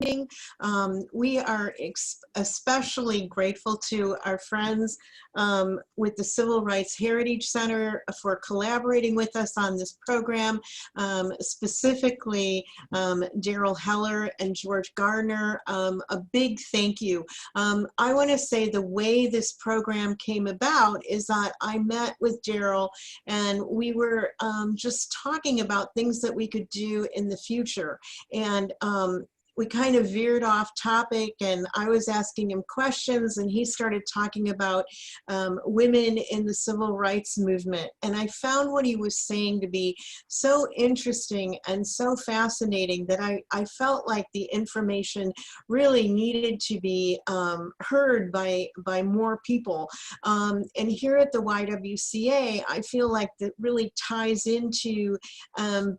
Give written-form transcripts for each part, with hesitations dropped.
We are especially grateful to our friends with the Civil Rights Heritage Center for collaborating with us on this program, specifically Darryl Heller and George Gardner. A big thank you. I want to say the way this program came about is that I met with Darryl and we were just talking about things that we could do in the future. And we kind of veered off topic, and I was asking him questions, and he started talking about women in the civil rights movement. And I found what he was saying to be so interesting and so fascinating that I felt like the information really needed to be heard by more people. And here at the YWCA, I feel like that really ties into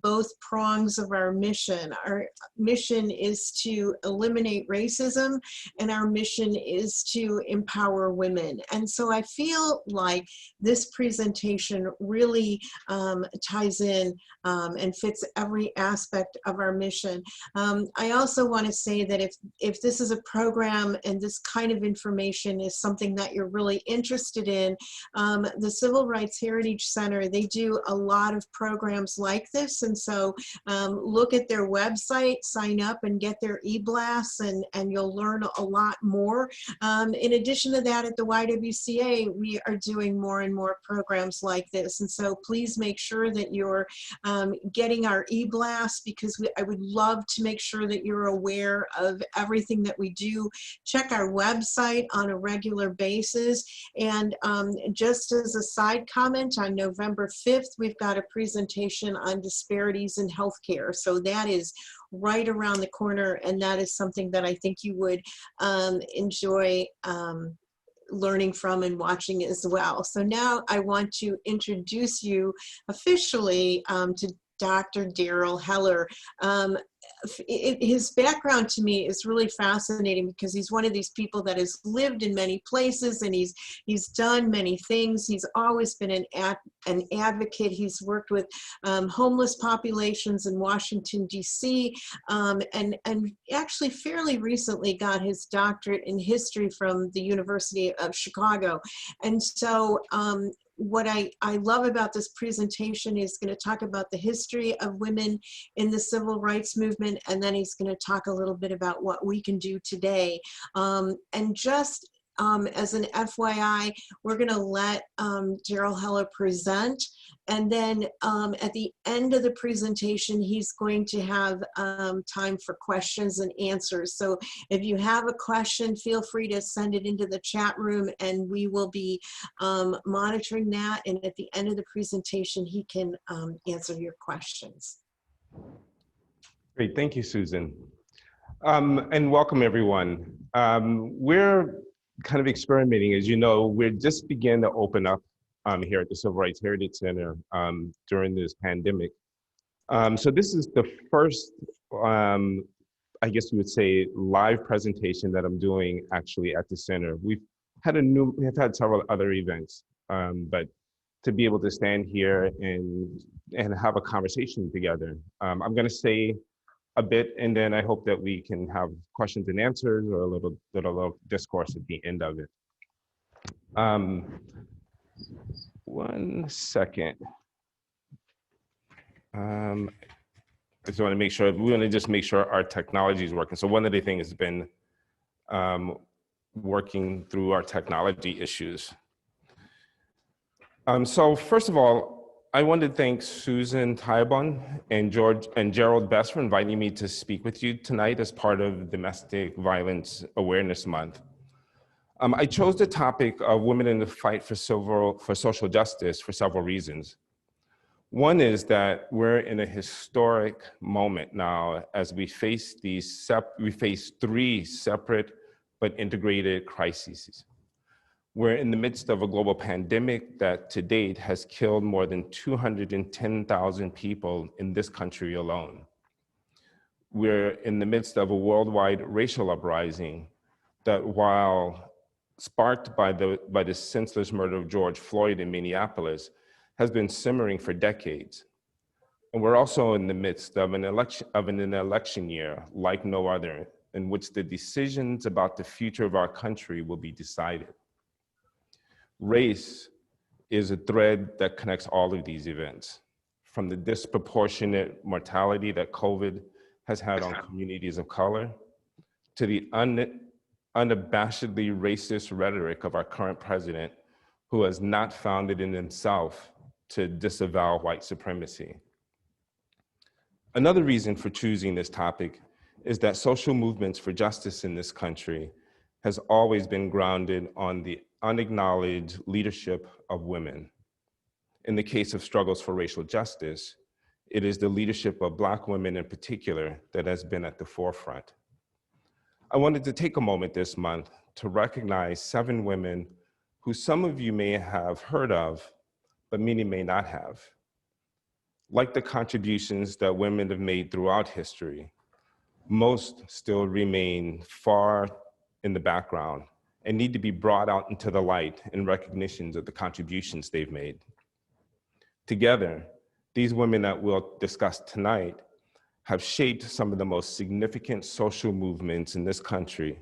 both prongs of our mission. Our mission is to eliminate racism, and our mission is to empower women. And so I feel like this presentation really ties in and fits every aspect of our mission. I also want to say that if this is a program and this kind of information is something that you're really interested in, the Civil Rights Heritage Center, they do a lot of programs like this. And so look at their website, sign up and get their e-blasts, and you'll learn a lot more. In addition to that, at the YWCA, we are doing more and more programs like this. And so please make sure that you're getting our e-blasts, because I would love to make sure that you're aware of everything that we do. Check our website on a regular basis. And just as a side comment, on November 5th, we've got a presentation on disparities in healthcare. So that is right around the corner, and that is something that I think you would enjoy learning from and watching as well. So now I want to introduce you officially to Dr. Darryl Heller. His background to me is really fascinating because he's one of these people that has lived in many places, and he's done many things. He's always been an advocate. He's worked with homeless populations in Washington, D.C., and actually fairly recently got his doctorate in history from the University of Chicago. And so what I love about this presentation is going to talk about the history of women in the civil rights movement, and then he's going to talk a little bit about what we can do today. And just as an FYI, we're going to let Darryl Heller present, and then at the end of the presentation, he's going to have time for questions and answers. So if you have a question, feel free to send it into the chat room, and we will be monitoring that. And at the end of the presentation, he can answer your questions. Great, thank you, Susan. And welcome, everyone. We're kind of experimenting. As you know, we're just beginning to open up here at the Civil Rights Heritage Center during this pandemic. So this is the first, I guess you would say, live presentation that I'm doing actually at the center. We've had several other events, but to be able to stand here and have a conversation together. I'm going to say a bit, and then I hope that we can have questions and answers, or a little discourse at the end of it. One second. I just want to make sure, we want to just make sure our technology is working. So one of the things has been working through our technology issues. So first of all, I want to thank Susan Tybon and Gerald Best for inviting me to speak with you tonight as part of Domestic Violence Awareness Month. I chose the topic of women in the fight for social justice for several reasons. One is that we're in a historic moment now as we face three separate but integrated crises. We're in the midst of a global pandemic that to date has killed more than 210,000 people in this country alone. We're in the midst of a worldwide racial uprising that, while sparked by the senseless murder of George Floyd in Minneapolis, has been simmering for decades. And we're also in the midst of an election year like no other in which the decisions about the future of our country will be decided. Race is a thread that connects all of these events, from the disproportionate mortality that COVID has had on communities of color, to the unabashedly racist rhetoric of our current president, who has not found it in himself to disavow white supremacy. Another reason for choosing this topic is that social movements for justice in this country has always been grounded on the unacknowledged leadership of women. In the case of struggles for racial justice, it is the leadership of Black women in particular that has been at the forefront. I wanted to take a moment this month to recognize 7 women who some of you may have heard of, but many may not have. Like the contributions that women have made throughout history, most still remain far in the background and need to be brought out into the light in recognitions of the contributions they've made. Together, these women that we'll discuss tonight have shaped some of the most significant social movements in this country.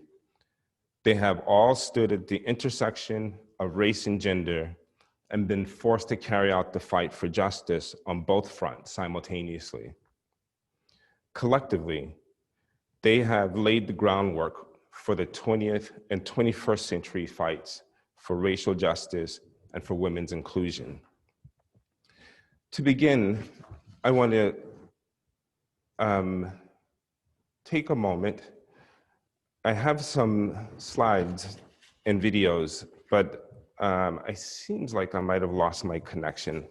They have all stood at the intersection of race and gender and been forced to carry out the fight for justice on both fronts simultaneously. Collectively, they have laid the groundwork for the 20th and 21st century fights for racial justice and for women's inclusion. To begin, I want to take a moment. I have some slides and videos, but it seems like I might have lost my connection.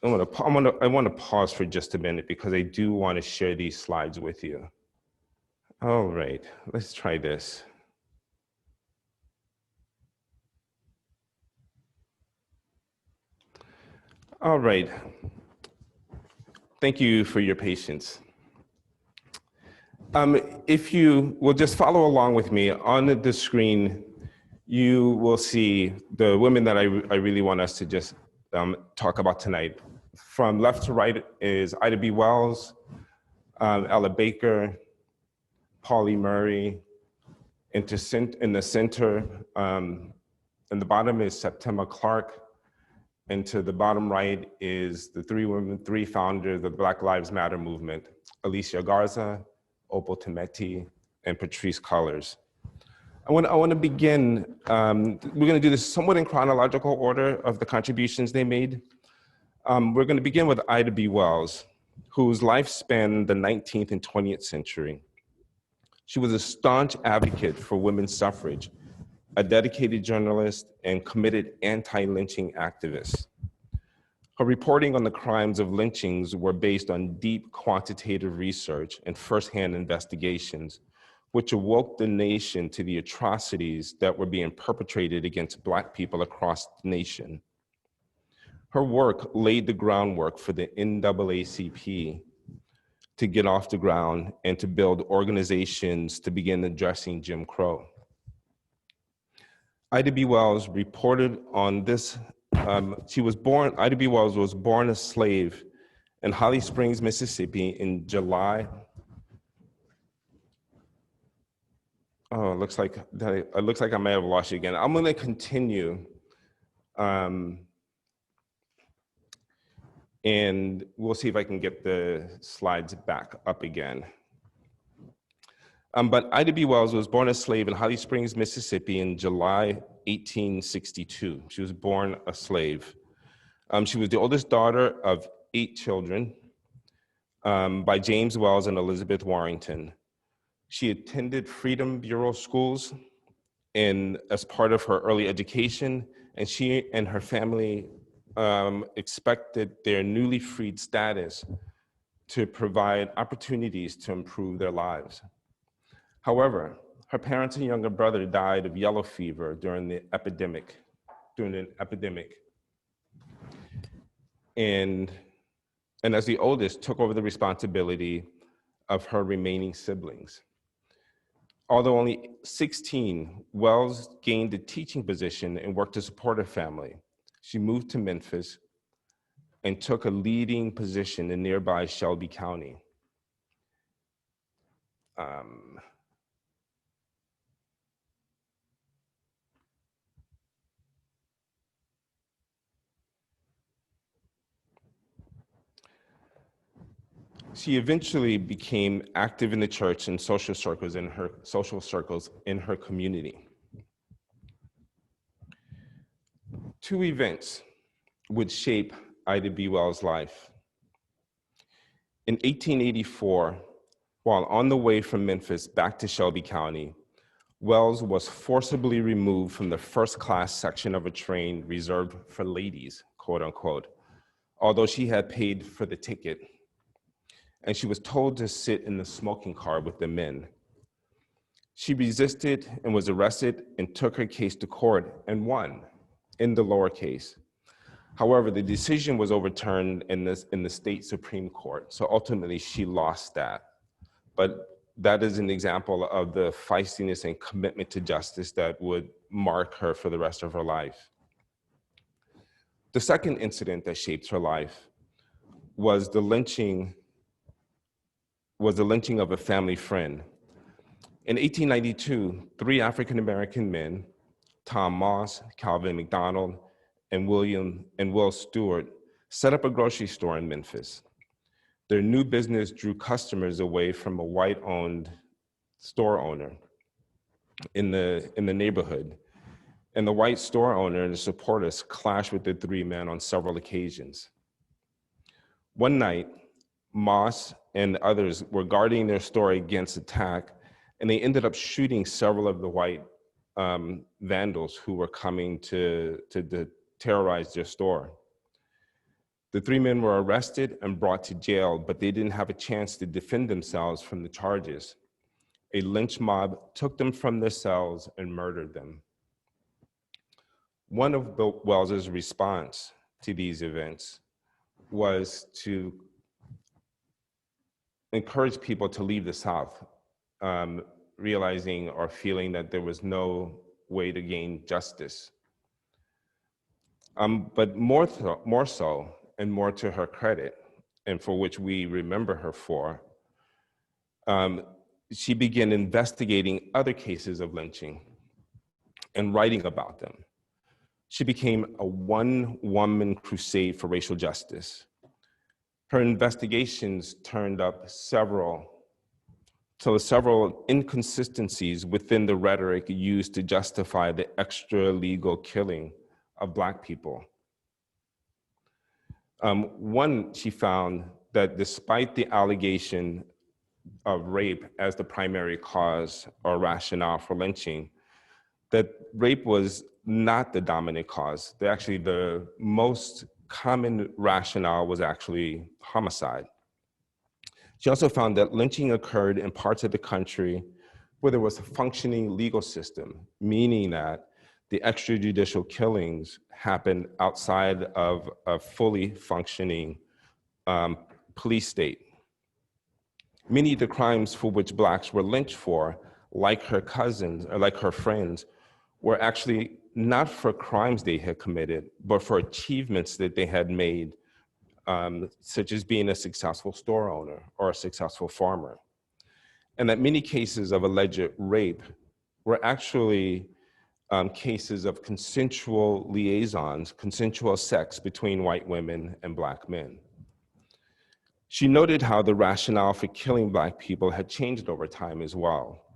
I want to pause for just a minute because I do want to share these slides with you. All right, let's try this. All right. Thank you for your patience. If you will just follow along with me on the screen, you will see the women that I really want us to just talk about tonight. From left to right is Ida B. Wells, Ella Baker, Pauli Murray. In the center, in the bottom is Septima Clark. And to the bottom right is the 3 women, 3 founders of the Black Lives Matter movement, Alicia Garza, Opal Tometi, and Patrisse Khan-Cullors. I want to begin, we're going to do this somewhat in chronological order of the contributions they made. We're going to begin with Ida B. Wells, whose life spanned the 19th and 20th century. She was a staunch advocate for women's suffrage, a dedicated journalist, and committed anti-lynching activist. Her reporting on the crimes of lynchings were based on deep quantitative research and firsthand investigations, which awoke the nation to the atrocities that were being perpetrated against Black people across the nation. Her work laid the groundwork for the NAACP to get off the ground and to build organizations to begin addressing Jim Crow. Ida B. Wells reported on this. Ida B. Wells was born a slave in Holly Springs, Mississippi in July. Oh, it looks like I may have lost you again. I'm gonna continue. And we'll see if I can get the slides back up again. But Ida B. Wells was born a slave in Holly Springs, Mississippi in July 1862. She was born a slave. She was the oldest daughter of 8 children by James Wells and Elizabeth Warrington. She attended Freedom Bureau schools as part of her early education, and she and her family expected their newly freed status to provide opportunities to improve their lives. However, her parents and younger brother died of yellow fever during an epidemic. And as the oldest, took over the responsibility of her remaining siblings. Although only 16, Wells gained a teaching position and worked to support her family. She moved to Memphis and took a leading position in nearby Shelby County. She eventually became active in the church and social circles in her community. Two events would shape Ida B. Wells' life. In 1884, while on the way from Memphis back to Shelby County, Wells was forcibly removed from the first-class section of a train reserved for ladies, quote unquote, although she had paid for the ticket, and she was told to sit in the smoking car with the men. She resisted and was arrested and took her case to court and won in the lower case. However, the decision was overturned in the state Supreme Court, so ultimately she lost that. But that is an example of the feistiness and commitment to justice that would mark her for the rest of her life. The second incident that shaped her life was the lynching of a family friend. In 1892, 3 African-American men, Tom Moss, Calvin McDonald, and Will Stewart, set up a grocery store in Memphis. Their new business drew customers away from a white-owned store owner in the neighborhood. And the white store owner and the supporters clashed with the 3 men on several occasions. One night, Moss and others were guarding their store against attack, and they ended up shooting several of the white vandals who were coming to terrorize their store. The 3 men were arrested and brought to jail, but they didn't have a chance to defend themselves from the charges. A lynch mob took them from their cells and murdered them. One of Wells's response to these events was to encourage people to leave the South, realizing or feeling that there was no way to gain justice. But more so, and more to her credit, and for which we remember her for, she began investigating other cases of lynching and writing about them. She became a one-woman crusade for racial justice. Her investigations turned up several inconsistencies within the rhetoric used to justify the extra-legal killing of Black people. One, she found that despite the allegation of rape as the primary cause or rationale for lynching, that rape was not the dominant cause. Actually, the most common rationale was actually homicide. She also found that lynching occurred in parts of the country where there was a functioning legal system, meaning that the extrajudicial killings happened outside of a fully functioning police state. Many of the crimes for which Blacks were lynched for, like her cousins or like her friends, were actually not for crimes they had committed, but for achievements that they had made, such as being a successful store owner or a successful farmer. And that many cases of alleged rape were actually cases of consensual liaisons, consensual sex between white women and Black men. She noted how the rationale for killing Black people had changed over time as well.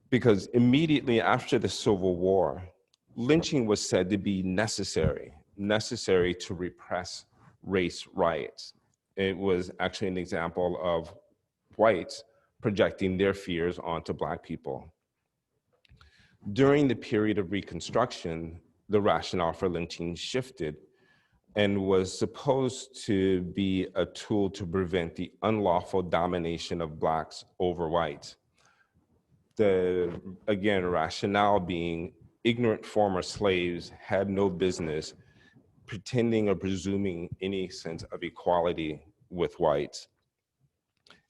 Because immediately after the Civil War, lynching was said to be necessary to repress race riots. It was actually an example of whites projecting their fears onto Black people. During the period of Reconstruction, the rationale for lynching shifted and was supposed to be a tool to prevent the unlawful domination of Blacks over whites. The, again, rationale being ignorant former slaves had no business pretending or presuming any sense of equality with whites.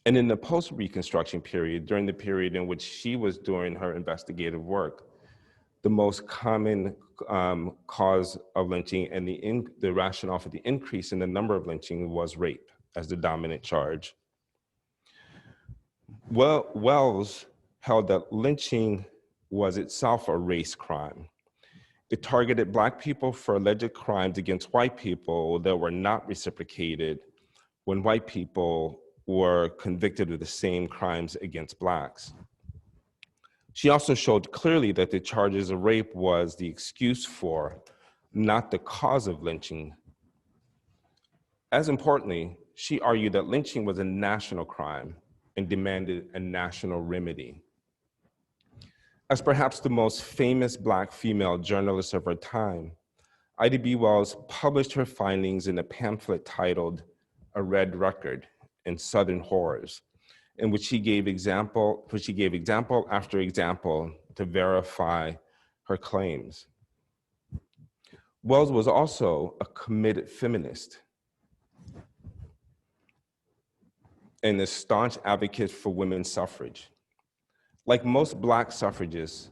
And in the post-Reconstruction period, during the period in which she was doing her investigative work, the most common cause of lynching and the rationale for the increase in the number of lynching was rape as the dominant charge. Well, Wells held that lynching was itself a race crime. It targeted Black people for alleged crimes against white people that were not reciprocated when white people were convicted of the same crimes against Blacks. She also showed clearly that the charges of rape was the excuse for, not the cause of lynching. As importantly, she argued that lynching was a national crime and demanded a national remedy. As perhaps the most famous Black female journalist of her time, Ida B. Wells published her findings in a pamphlet titled A Red Record in Southern Horrors, in which she gave example after example to verify her claims. Wells was also a committed feminist and a staunch advocate for women's suffrage. Like most Black suffragists,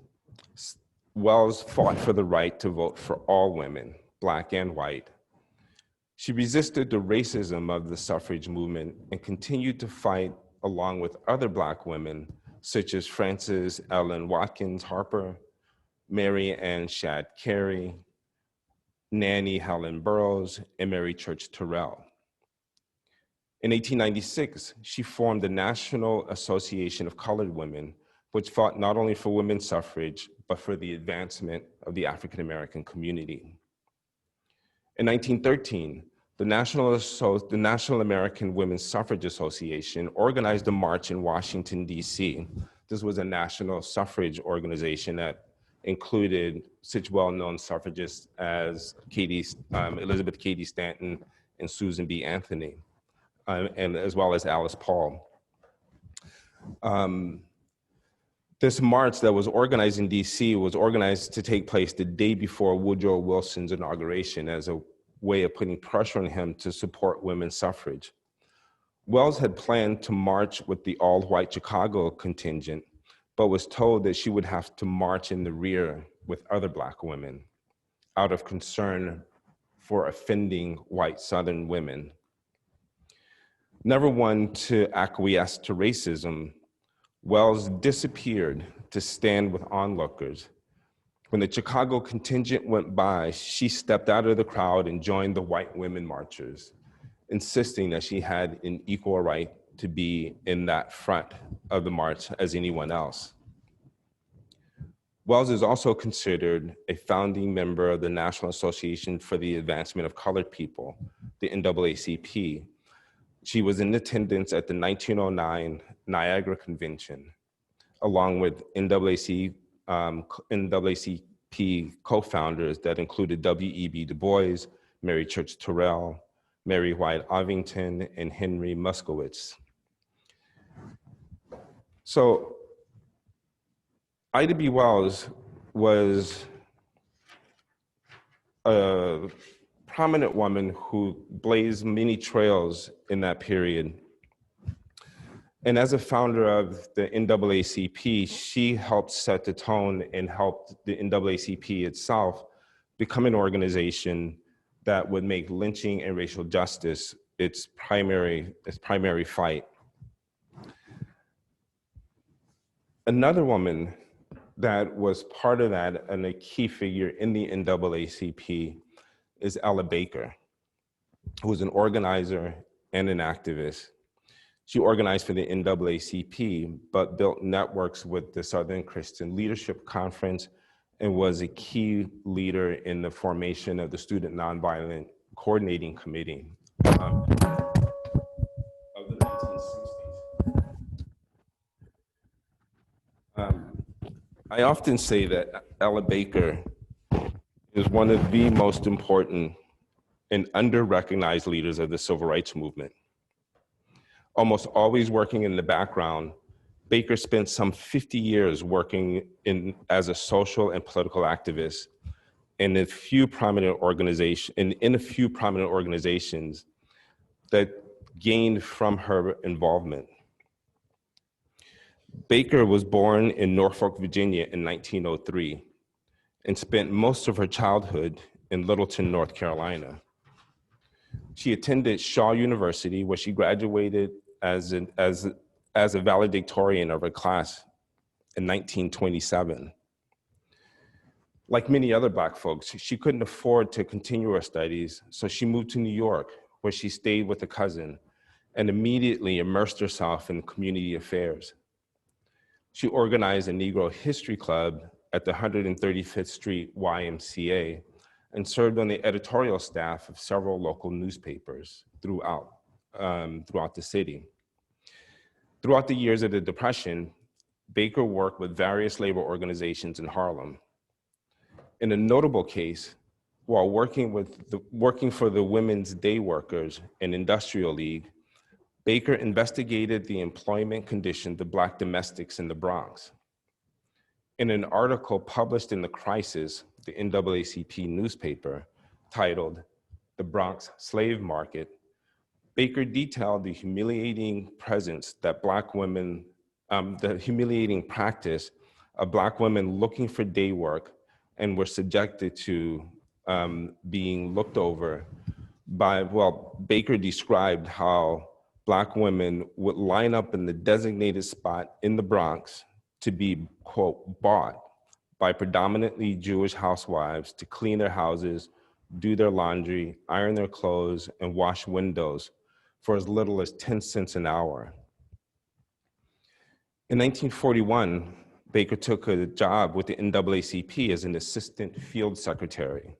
Wells fought for the right to vote for all women, Black and white. She resisted the racism of the suffrage movement and continued to fight along with other Black women, such as Frances Ellen Watkins Harper, Mary Ann Shadd Cary, Nannie Helen Burroughs, and Mary Church Terrell. In 1896, she formed the National Association of Colored Women, which fought not only for women's suffrage, but for the advancement of the African American community. In 1913, the National American Women's Suffrage Association organized a march in Washington, D.C. This was a national suffrage organization that included such well-known suffragists as Elizabeth Cady Stanton and Susan B. Anthony, and as well as Alice Paul. This march that was organized in DC was organized to take place the day before Woodrow Wilson's inauguration as a way of putting pressure on him to support women's suffrage. Wells had planned to march with the all-white Chicago contingent, but was told that she would have to march in the rear with other Black women out of concern for offending white Southern women. Never one to acquiesce to racism, Wells disappeared to stand with onlookers. When the Chicago contingent went by, she stepped out of the crowd and joined the white women marchers, insisting that she had an equal right to be in that front of the march as anyone else. Wells is also considered a founding member of the National Association for the Advancement of Colored People, the NAACP. She was in attendance at the 1909 Niagara Convention, along with NAACP co-founders that included W.E.B. Du Bois, Mary Church Terrell, Mary White Ovington, and Henry Muskowitz. So Ida B. Wells was a prominent woman who blazed many trails in that period. And as a founder of the NAACP, she helped set the tone and helped the NAACP itself become an organization that would make lynching and racial justice its primary fight. Another woman that was part of that and a key figure in the NAACP is Ella Baker, who was an organizer and an activist. She organized for the NAACP, but built networks with the Southern Christian Leadership Conference and was a key leader in the formation of the Student Nonviolent Coordinating Committee of the 1960s. I often say that Ella Baker is one of the most important and under-recognized leaders of the civil rights movement. Almost always working in the background, Baker spent some 50 years working as a social and political activist in a few prominent organizations that gained from her involvement. Baker was born in Norfolk, Virginia in 1903 and spent most of her childhood in Littleton, North Carolina. She attended Shaw University, where she graduated as a valedictorian of her class in 1927. Like many other Black folks, she couldn't afford to continue her studies, so she moved to New York, where she stayed with a cousin and immediately immersed herself in community affairs. She organized a Negro History Club at the 135th Street YMCA and served on the editorial staff of several local newspapers throughout the city. Throughout the years of the Depression, Baker worked with various labor organizations in Harlem. In a notable case, while working for the Women's Day Workers and Industrial League, Baker investigated the employment conditions of Black domestics in the Bronx. In an article published in The Crisis, the NAACP newspaper, titled "The Bronx Slave Market," Baker detailed the humiliating presence that Black women, the humiliating practice of Black women looking for day work and were subjected to being looked over by, well, Baker described how Black women would line up in the designated spot in the Bronx to be, quote, bought by predominantly Jewish housewives to clean their houses, do their laundry, iron their clothes, and wash windows for as little as 10 cents an hour. In 1941, Baker took a job with the NAACP as an assistant field secretary.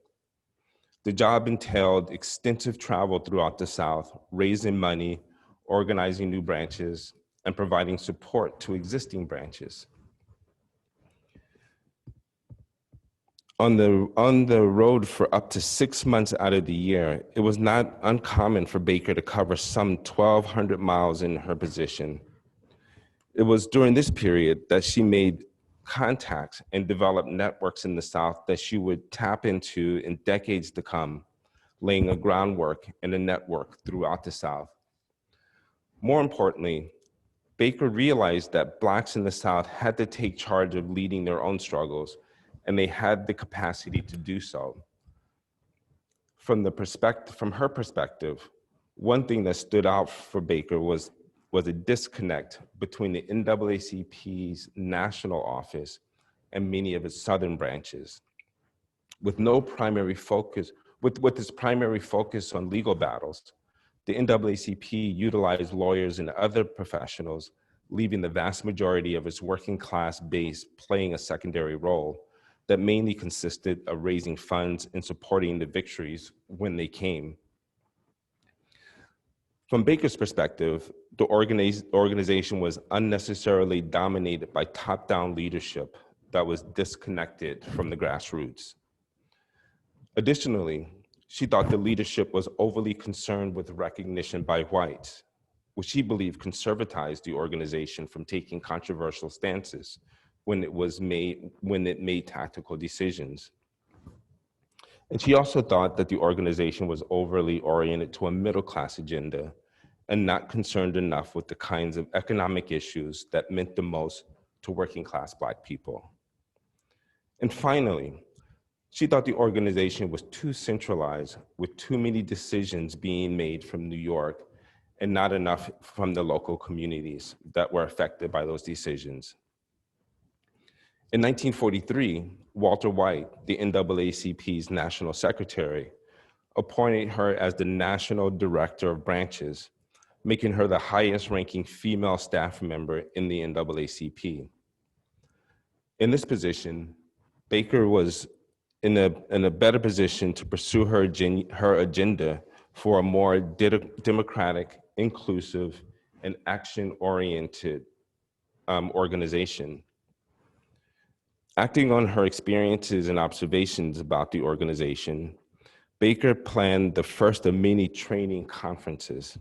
The job entailed extensive travel throughout the South, raising money, organizing new branches, and providing support to existing branches. On the road for up to 6 months out of the year, it was not uncommon for Baker to cover some 1,200 miles in her position. It was during this period that she made contacts and developed networks in the South that she would tap into in decades to come, laying a groundwork and a network throughout the South. More importantly, Baker realized that Blacks in the South had to take charge of leading their own struggles, and they had the capacity to do so. From her perspective, one thing that stood out for Baker was a disconnect between the NAACP's national office and many of its southern branches. With its primary focus on legal battles, the NAACP utilized lawyers and other professionals, leaving the vast majority of its working class base playing a secondary role that mainly consisted of raising funds and supporting the victories when they came. From Baker's perspective, the organization was unnecessarily dominated by top-down leadership that was disconnected from the grassroots. Additionally, she thought the leadership was overly concerned with recognition by whites, which she believed conservatized the organization from taking controversial stances when it made tactical decisions. And she also thought that the organization was overly oriented to a middle-class agenda and not concerned enough with the kinds of economic issues that meant the most to working-class Black people. And finally, she thought the organization was too centralized, with too many decisions being made from New York and not enough from the local communities that were affected by those decisions. In 1943, Walter White, the NAACP's national secretary, appointed her as the national director of branches, making her the highest ranking female staff member in the NAACP. In this position, Baker was in a better position to pursue her agenda for a more democratic, inclusive, and action-oriented organization. Acting on her experiences and observations about the organization, Baker planned the first of many training conferences,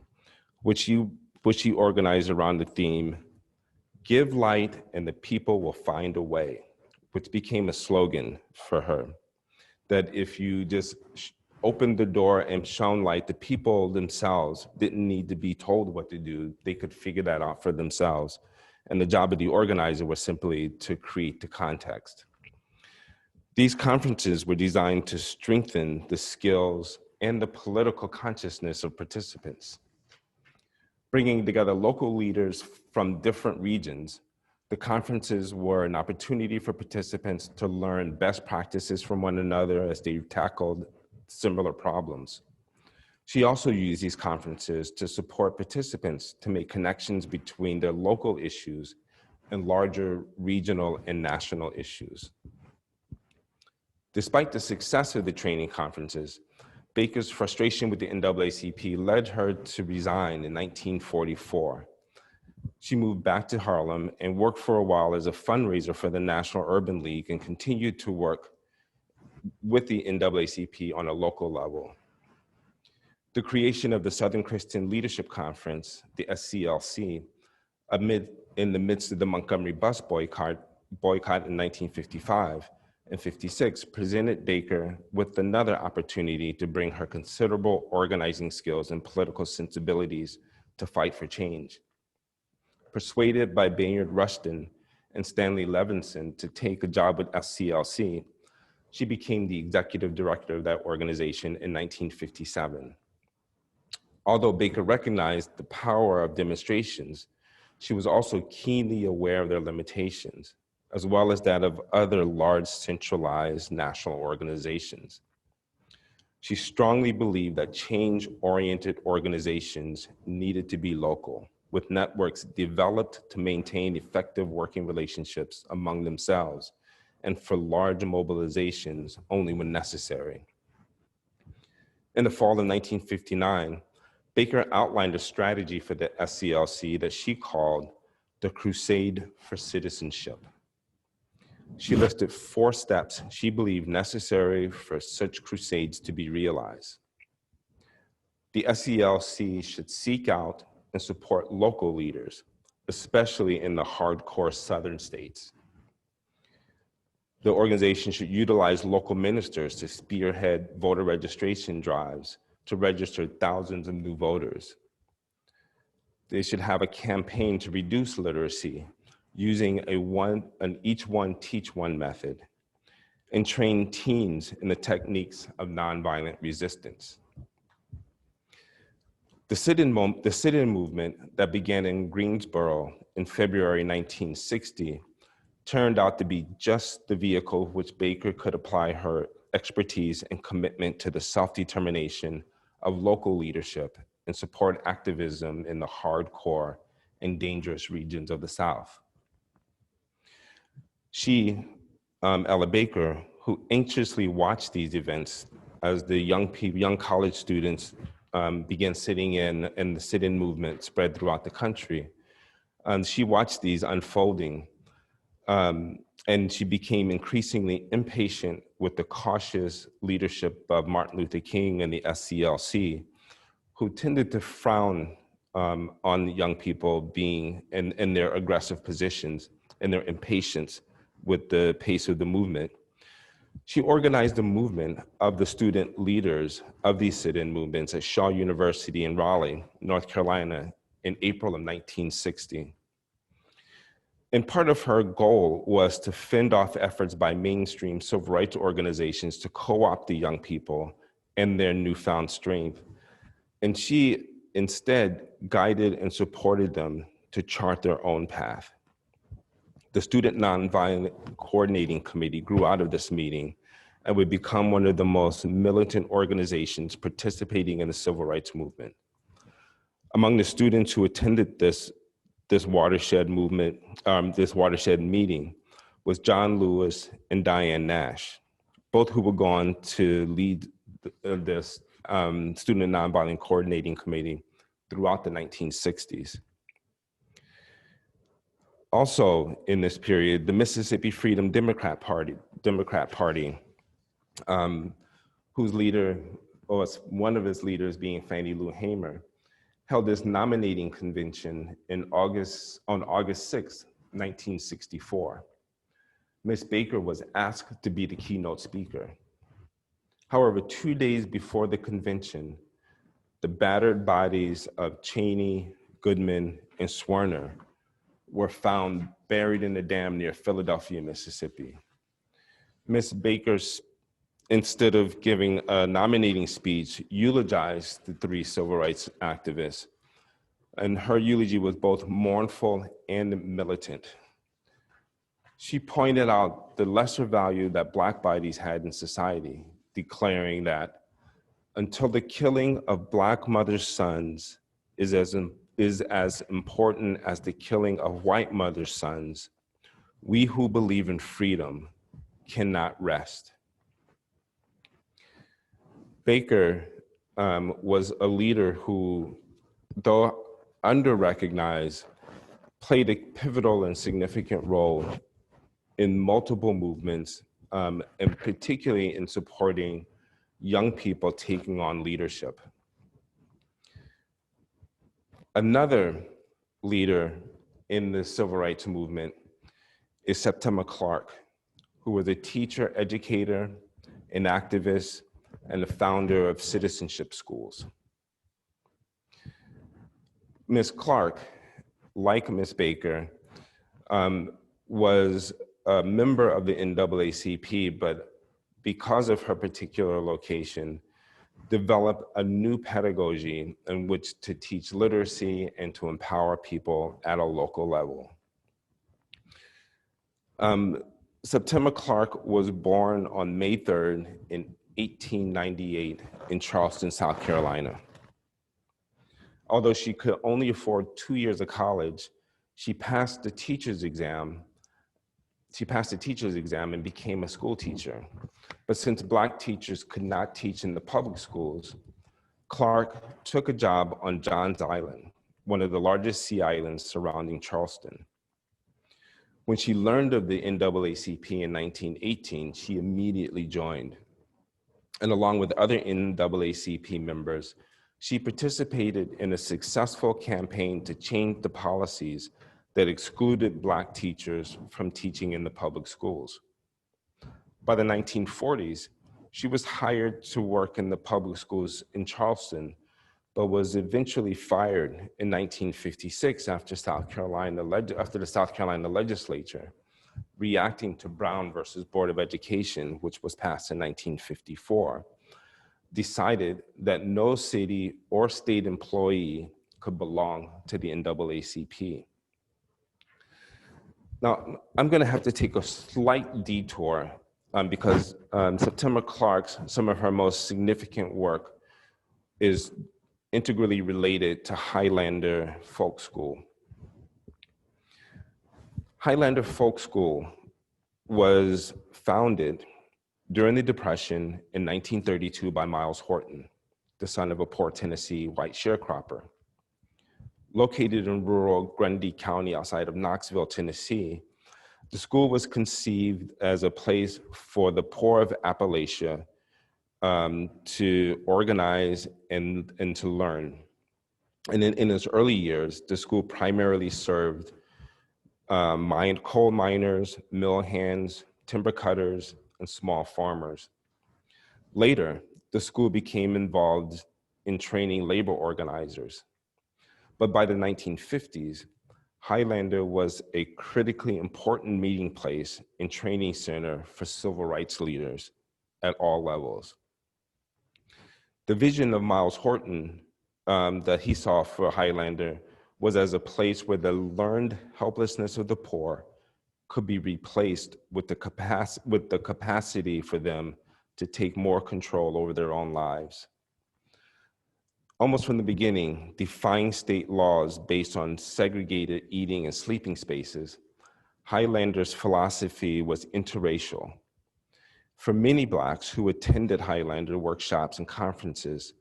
which she organized around the theme, "Give light and the people will find a way," which became a slogan for her, that if you just opened the door and shone light, the people themselves didn't need to be told what to do. They could figure that out for themselves. And the job of the organizer was simply to create the context. These conferences were designed to strengthen the skills and the political consciousness of participants. Bringing together local leaders from different regions, the conferences were an opportunity for participants to learn best practices from one another as they tackled similar problems. She also used these conferences to support participants to make connections between their local issues and larger regional and national issues. Despite the success of the training conferences, Baker's frustration with the NAACP led her to resign in 1944. She moved back to Harlem and worked for a while as a fundraiser for the National Urban League and continued to work with the NAACP on a local level. The creation of the Southern Christian Leadership Conference, the SCLC, in the midst of the Montgomery bus boycott in 1955 and 56, presented Baker with another opportunity to bring her considerable organizing skills and political sensibilities to fight for change. Persuaded by Bayard Rustin and Stanley Levinson to take a job with SCLC, she became the executive director of that organization in 1957. Although Baker recognized the power of demonstrations, she was also keenly aware of their limitations, as well as that of other large centralized national organizations. She strongly believed that change-oriented organizations needed to be local, with networks developed to maintain effective working relationships among themselves and for large mobilizations only when necessary. In the fall of 1959, Baker outlined a strategy for the SCLC that she called the Crusade for Citizenship. She listed 4 steps she believed necessary for such crusades to be realized. The SCLC should seek out and support local leaders, especially in the hardcore Southern states. The organization should utilize local ministers to spearhead voter registration drives to register thousands of new voters. They should have a campaign to reduce literacy using an each one teach one method and train teens in the techniques of nonviolent resistance. The sit-in movement that began in Greensboro in February 1960 turned out to be just the vehicle which Baker could apply her expertise and commitment to the self-determination of local leadership and support activism in the hardcore and dangerous regions of the South. She, Ella Baker, who anxiously watched these events as the young college students began sitting in and the sit-in movement spread throughout the country. She watched these unfolding and she became increasingly impatient with the cautious leadership of Martin Luther King and the SCLC, who tended to frown on young people being in their aggressive positions and their impatience with the pace of the movement. She organized a movement of the student leaders of these sit-in movements at Shaw University in Raleigh, North Carolina, in April of 1960. And part of her goal was to fend off efforts by mainstream civil rights organizations to co-opt the young people and their newfound strength. And she instead guided and supported them to chart their own path. The Student Nonviolent Coordinating Committee grew out of this meeting and would become one of the most militant organizations participating in the civil rights movement. Among the students who attended this watershed movement, this watershed meeting, was John Lewis and Diane Nash, both who would go on to lead this Student Nonviolent Coordinating Committee throughout the 1960s. Also in this period, the Mississippi Freedom Democrat Party, whose leader, or one of its leaders being Fannie Lou Hamer, held this nominating convention on August 6, 1964. Ms. Baker was asked to be the keynote speaker. However, 2 days before the convention, the battered bodies of Cheney, Goodman, and Swerner were found buried in a dam near Philadelphia, Mississippi. Ms. Baker, instead of giving a nominating speech, eulogized the 3 civil rights activists. And her eulogy was both mournful and militant. She pointed out the lesser value that Black bodies had in society, declaring that until the killing of Black mothers' sons is as important as the killing of white mothers' sons, we who believe in freedom cannot rest. Baker was a leader who, though under-recognized, played a pivotal and significant role in multiple movements, and particularly in supporting young people taking on leadership. Another leader in the civil rights movement is Septima Clark, who was a teacher, educator, an activist, and the founder of Citizenship schools. Ms. Clark, like Ms. Baker, was a member of the NAACP, but because of her particular location, developed a new pedagogy in which to teach literacy and to empower people at a local level. Septima Clark was born on May 3rd in 1898 in Charleston, South Carolina. Although she could only afford 2 years of college, she passed the teacher's exam. She passed the teacher's exam and became a school teacher. But since Black teachers could not teach in the public schools, Clark took a job on Johns Island, one of the largest sea islands surrounding Charleston. When she learned of the NAACP in 1918, she immediately joined. And along with other NAACP members, she participated in a successful campaign to change the policies that excluded Black teachers from teaching in the public schools. By the 1940s, she was hired to work in the public schools in Charleston, but was eventually fired in 1956 after the South Carolina legislature, reacting to Brown versus Board of Education, which was passed in 1954, decided that no city or state employee could belong to the NAACP. Now, I'm gonna have to take a slight detour because Septima Clark's, some of her most significant work is integrally related to Highlander Folk School. Highlander Folk School was founded during the Depression in 1932 by Miles Horton, the son of a poor Tennessee white sharecropper. Located in rural Grundy County outside of Knoxville, Tennessee, the school was conceived as a place for the poor of Appalachia to organize and to learn. And in its early years, the school primarily served coal miners, mill hands, timber cutters, and small farmers. Later, the school became involved in training labor organizers. But by the 1950s, Highlander was a critically important meeting place and training center for civil rights leaders at all levels. The vision of Miles Horton that he saw for Highlander was as a place where the learned helplessness of the poor could be replaced with the capacity for them to take more control over their own lives. Almost from the beginning, defying state laws based on segregated eating and sleeping spaces, Highlander's philosophy was interracial. For many Blacks who attended Highlander workshops and conferences,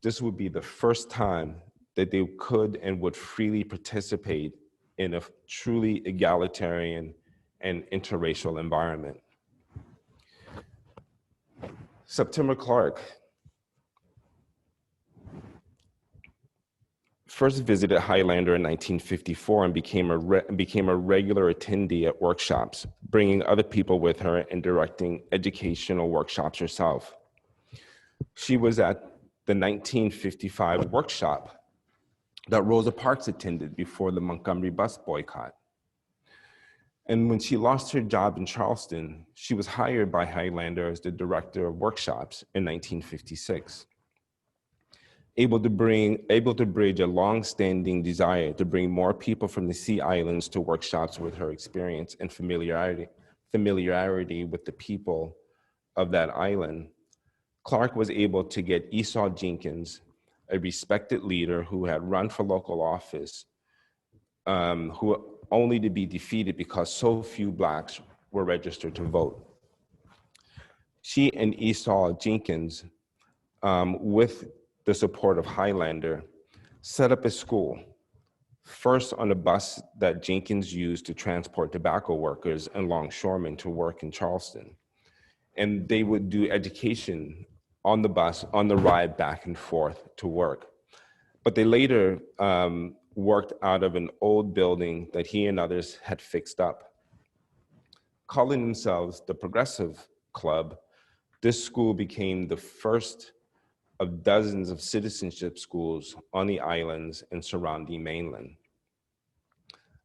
this would be the first time that they could and would freely participate in a truly egalitarian and interracial environment. Septima Clark first visited Highlander in 1954 and became a regular attendee at workshops, bringing other people with her and directing educational workshops herself. She was at the 1955 workshop that Rosa Parks attended before the Montgomery bus boycott. And when she lost her job in Charleston, she was hired by Highlander as the director of workshops in 1956. Able to bridge a long-standing desire to bring more people from the Sea Islands to workshops with her experience and familiarity with the people of that island, Clark was able to get Esau Jenkins, a respected leader who had run for local office, who only to be defeated because so few Blacks were registered to vote. She and Esau Jenkins, with the support of Highlander, set up a school, first on a bus that Jenkins used to transport tobacco workers and longshoremen to work in Charleston. And they would do education on the bus, on the ride back and forth to work. But they later worked out of an old building that he and others had fixed up. Calling themselves the Progressive Club, this school became the first of dozens of citizenship schools on the islands and surrounding mainland.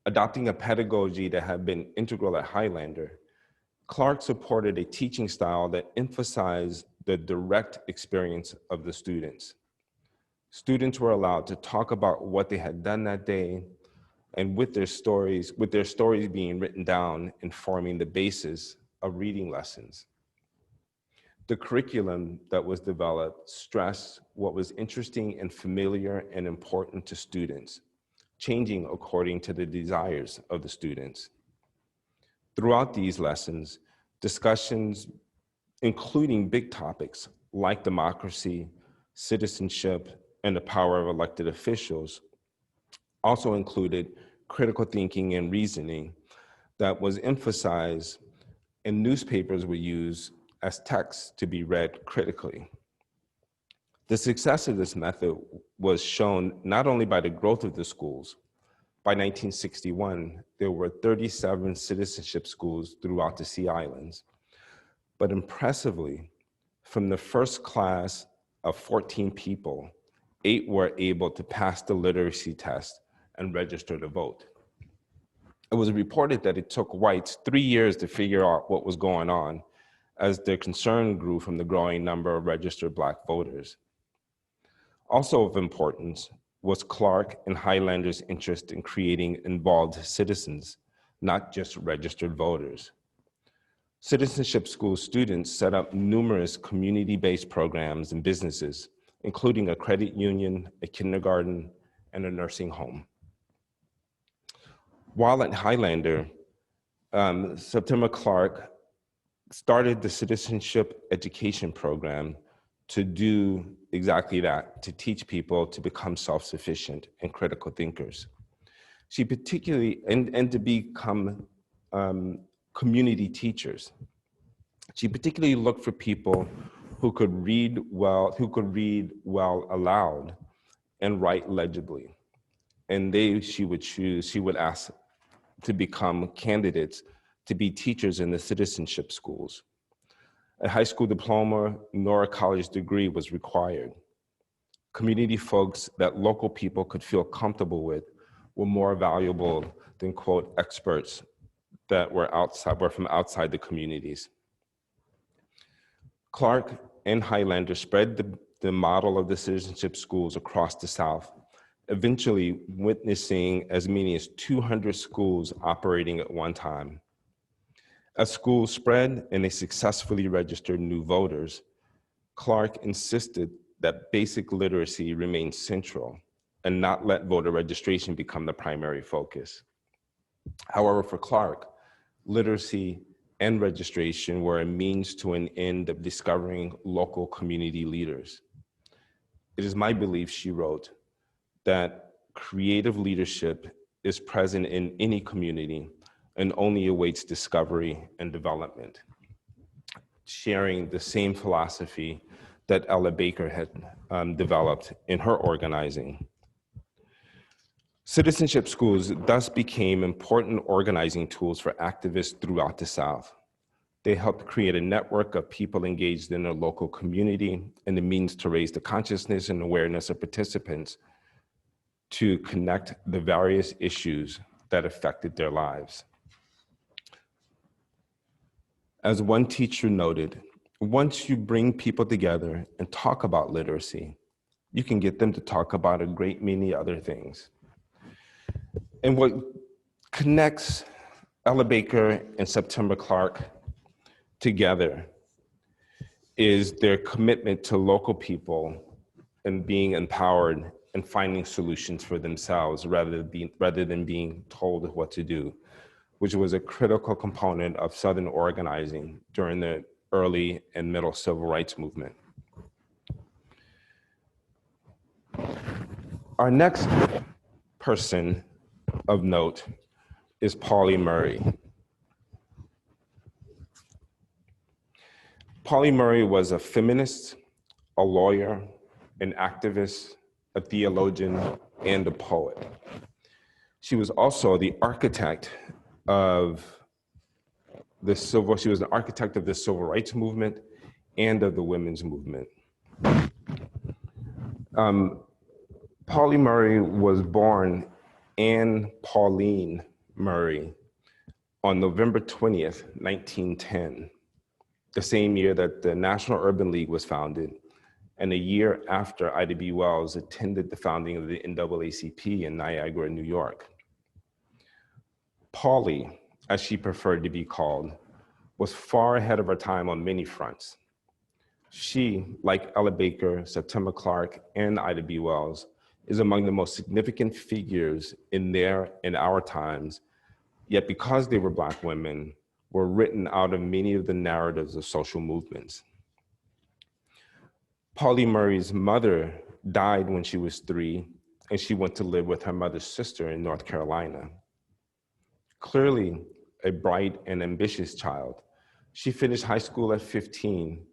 Adopting a pedagogy that had been integral at Highlander, Clark supported a teaching style that emphasized the direct experience of the students. Students were allowed to talk about what they had done that day, and with their stories being written down and forming the basis of reading lessons. The curriculum that was developed stressed what was interesting and familiar and important to students, changing according to the desires of the students. Throughout these lessons, discussions, including big topics like democracy, citizenship, and the power of elected officials, also included critical thinking and reasoning that was emphasized, and newspapers were used as texts to be read critically. The success of this method was shown not only by the growth of the schools. By 1961, there were 37 citizenship schools throughout the Sea Islands. But impressively, from the first class of 14 people, 8 were able to pass the literacy test and register to vote. It was reported that it took whites 3 years to figure out what was going on, as their concern grew from the growing number of registered Black voters. Also of importance was Clark and Highlander's interest in creating involved citizens, not just registered voters. Citizenship school students set up numerous community-based programs and businesses, including a credit union, a kindergarten, and a nursing home. While at Highlander, Septima Clark started the Citizenship Education Program to do exactly that, to teach people to become self-sufficient and critical thinkers. She particularly, and to become community teachers. She particularly looked for people who could read well aloud and write legibly. And she would ask to become candidates to be teachers in the citizenship schools. A high school diploma nor a college degree was required. Community folks that local people could feel comfortable with were more valuable than, quote, experts that were from outside the communities. Clark and Highlander spread the model of the citizenship schools across the South, eventually witnessing as many as 200 schools operating at one time. As schools spread and they successfully registered new voters, Clark insisted that basic literacy remain central and not let voter registration become the primary focus. However, for Clark, literacy and registration were a means to an end of discovering local community leaders. It is my belief, she wrote, that creative leadership is present in any community and only awaits discovery and development, sharing the same philosophy that Ella Baker had developed in her organizing. Citizenship schools thus became important organizing tools for activists throughout the South. They helped create a network of people engaged in their local community and the means to raise the consciousness and awareness of participants to connect the various issues that affected their lives. As one teacher noted, once you bring people together and talk about literacy, you can get them to talk about a great many other things. And what connects Ella Baker and Septima Clark together is their commitment to local people and being empowered and finding solutions for themselves rather than being told what to do, which was a critical component of Southern organizing during the early and middle civil rights movement. Our next person of note is Pauli Murray. Pauli Murray was a feminist, a lawyer, an activist, a theologian, and a poet. She was also the architect of the civil rights movement and of the women's movement. Pauli Murray was born Anne Pauline Murray on November 20th, 1910, the same year that the National Urban League was founded, and a year after Ida B. Wells attended the founding of the NAACP in Niagara, New York. Pauli, as she preferred to be called, was far ahead of her time on many fronts. She, like Ella Baker, Septima Clark, and Ida B. Wells, is among the most significant figures in their and our times, yet because they were Black women, were written out of many of the narratives of social movements. Pauli Murray's mother died when she was 3, and she went to live with her mother's sister in North Carolina. Clearly a bright and ambitious child, she finished high school at 15,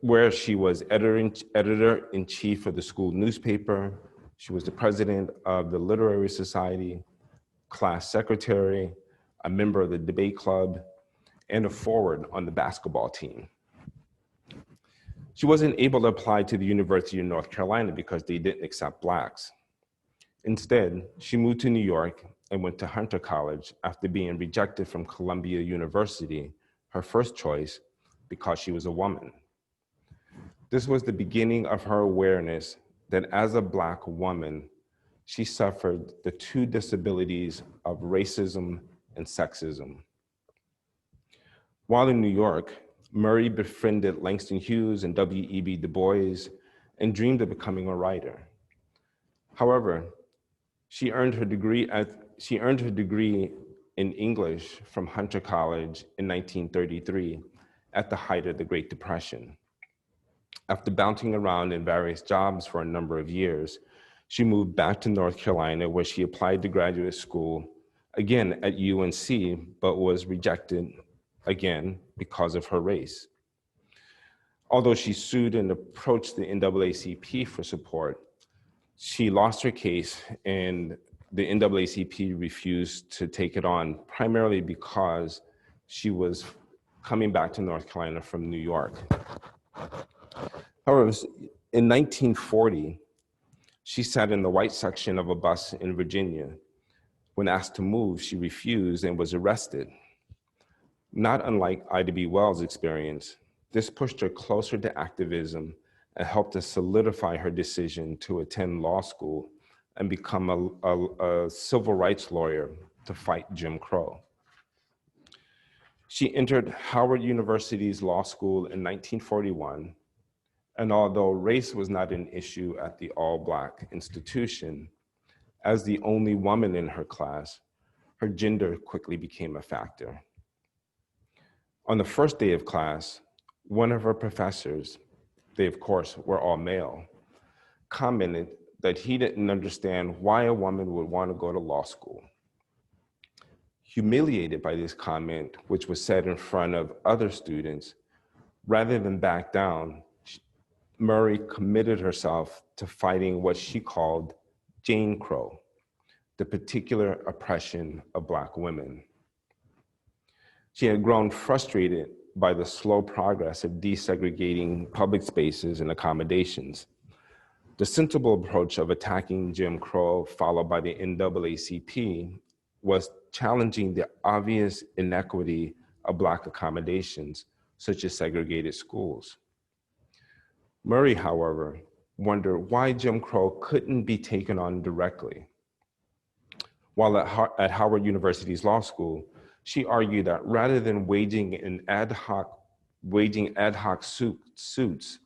where she was editor-in-chief of the school newspaper. She was the president of the Literary Society, class secretary, a member of the debate club, and a forward on the basketball team. She wasn't able to apply to the University of North Carolina because they didn't accept Blacks. Instead, she moved to New York and went to Hunter College after being rejected from Columbia University, her first choice, because she was a woman. This was the beginning of her awareness that as a Black woman, she suffered the 2 disabilities of racism and sexism. While in New York, Murray befriended Langston Hughes and W.E.B. Du Bois and dreamed of becoming a writer. However, she earned her degree in English from Hunter College in 1933 at the height of the Great Depression. After bouncing around in various jobs for a number of years, she moved back to North Carolina, where she applied to graduate school, again at UNC, but was rejected again because of her race. Although she sued and approached the NAACP for support, she lost her case and the NAACP refused to take it on, primarily because she was coming back to North Carolina from New York. However, in 1940, she sat in the white section of a bus in Virginia. When asked to move, she refused and was arrested. Not unlike Ida B. Wells' experience, this pushed her closer to activism and helped to solidify her decision to attend law school and become a civil rights lawyer to fight Jim Crow. She entered Howard University's law school in 1941, and although race was not an issue at the all-Black institution, as the only woman in her class, her gender quickly became a factor. On the first day of class, one of her professors, they of course were all male, commented that he didn't understand why a woman would want to go to law school. Humiliated by this comment, which was said in front of other students, rather than back down, Murray committed herself to fighting what she called Jane Crow, the particular oppression of Black women. She had grown frustrated by the slow progress of desegregating public spaces and accommodations. The sensible approach of attacking Jim Crow, followed by the NAACP, was challenging the obvious inequity of Black accommodations, such as segregated schools. Murray, however, wondered why Jim Crow couldn't be taken on directly. While at Howard University's law school, she argued that rather than waging an ad hoc waging ad hoc suits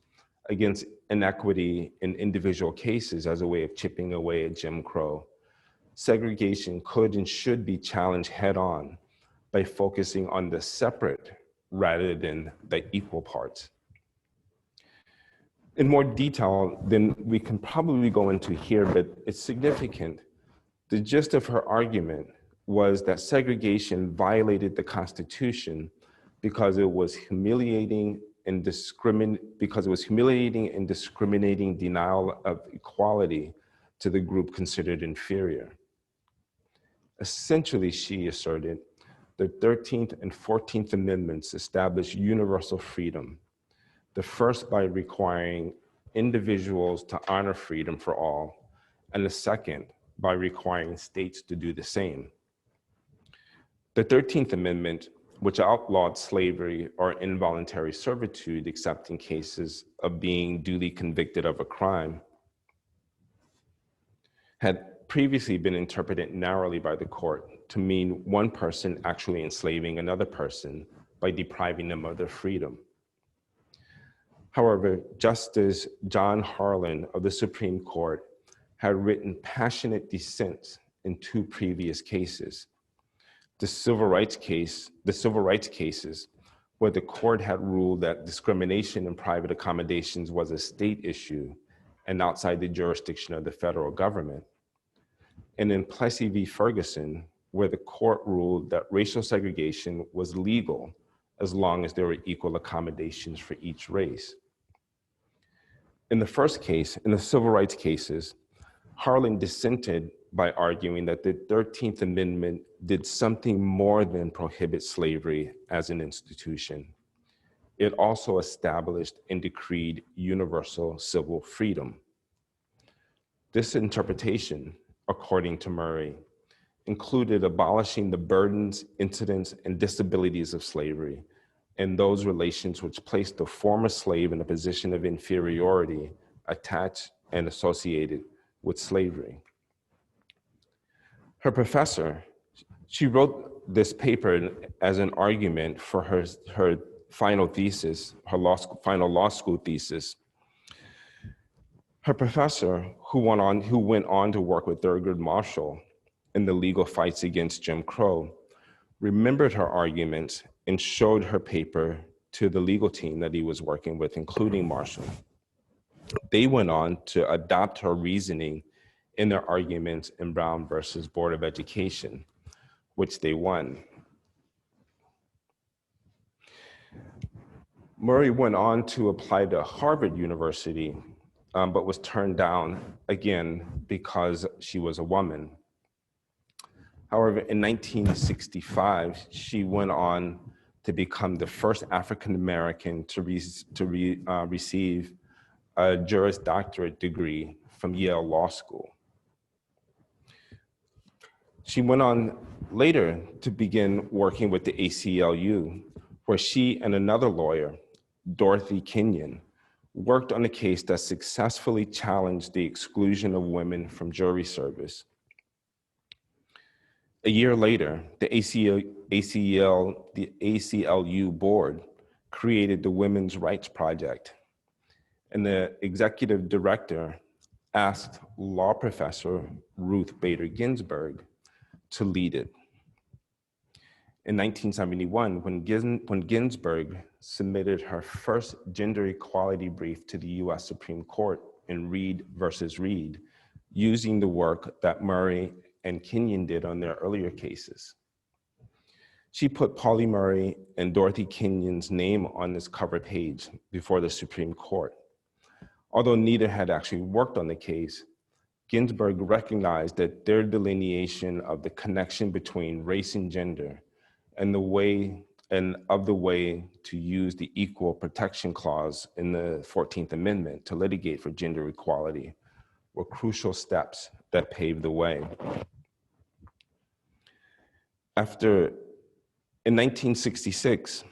against inequity in individual cases as a way of chipping away at Jim Crow. Segregation could and should be challenged head-on by focusing on the separate rather than the equal parts. In more detail than we can probably go into here, but it's significant. The gist of her argument was that segregation violated the Constitution because it was humiliating and discriminating denial of equality to the group considered inferior. Essentially, she asserted, the 13th and 14th Amendments established universal freedom, the first by requiring individuals to honor freedom for all, and the second by requiring states to do the same. The 13th Amendment, which outlawed slavery or involuntary servitude except in cases of being duly convicted of a crime, had previously been interpreted narrowly by the court to mean one person actually enslaving another person by depriving them of their freedom. However, Justice John Harlan of the Supreme Court had written passionate dissents in two previous cases. The civil rights cases, where the court had ruled that discrimination in private accommodations was a state issue and outside the jurisdiction of the federal government. And in Plessy v. Ferguson, where the court ruled that racial segregation was legal as long as there were equal accommodations for each race. In the first case, in the civil rights cases, Harlan dissented by arguing that the 13th Amendment did something more than prohibit slavery as an institution. It also established and decreed universal civil freedom. This interpretation, according to Murray, included abolishing the burdens, incidents, and disabilities of slavery and those relations which placed the former slave in a position of inferiority attached and associated with slavery. Her professor, she wrote this paper as an argument for her final thesis, final law school thesis. Her professor, who went on to work with Thurgood Marshall in the legal fights against Jim Crow, remembered her arguments and showed her paper to the legal team that he was working with, including Marshall. They went on to adopt her reasoning in their arguments in Brown versus Board of Education, which they won. Murray went on to apply to Harvard University, but was turned down again because she was a woman. However, in 1965, she went on to become the first African-American to receive a Juris Doctorate degree from Yale Law School. She went on later to begin working with the ACLU, where she and another lawyer, Dorothy Kenyon, worked on a case that successfully challenged the exclusion of women from jury service. A year later, the ACLU board created the Women's Rights Project, and the executive director asked law professor Ruth Bader Ginsburg to lead it. In 1971, when Ginsburg submitted her first gender equality brief to the US Supreme Court in Reed versus Reed, using the work that Murray and Kenyon did on their earlier cases, she put Paulie Murray and Dorothy Kenyon's name on this cover page before the Supreme Court. Although neither had actually worked on the case, Ginsburg recognized that their delineation of the connection between race and gender and the way to use the Equal Protection Clause in the 14th Amendment to litigate for gender equality were crucial steps that paved the way. In 1966,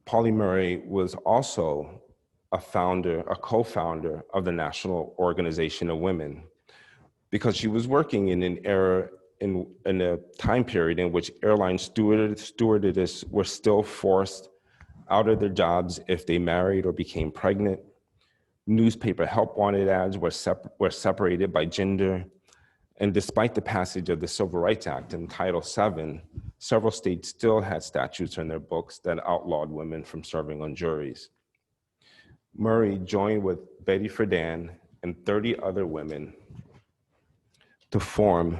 Pauli Murray was also a co-founder of the National Organization of Women, because she was working in an era, in a time period in which airline stewardesses were still forced out of their jobs if they married or became pregnant. Newspaper help wanted ads were separated by gender. And despite the passage of the Civil Rights Act in Title VII, several states still had statutes in their books that outlawed women from serving on juries. Murray joined with Betty Friedan and 30 other women to form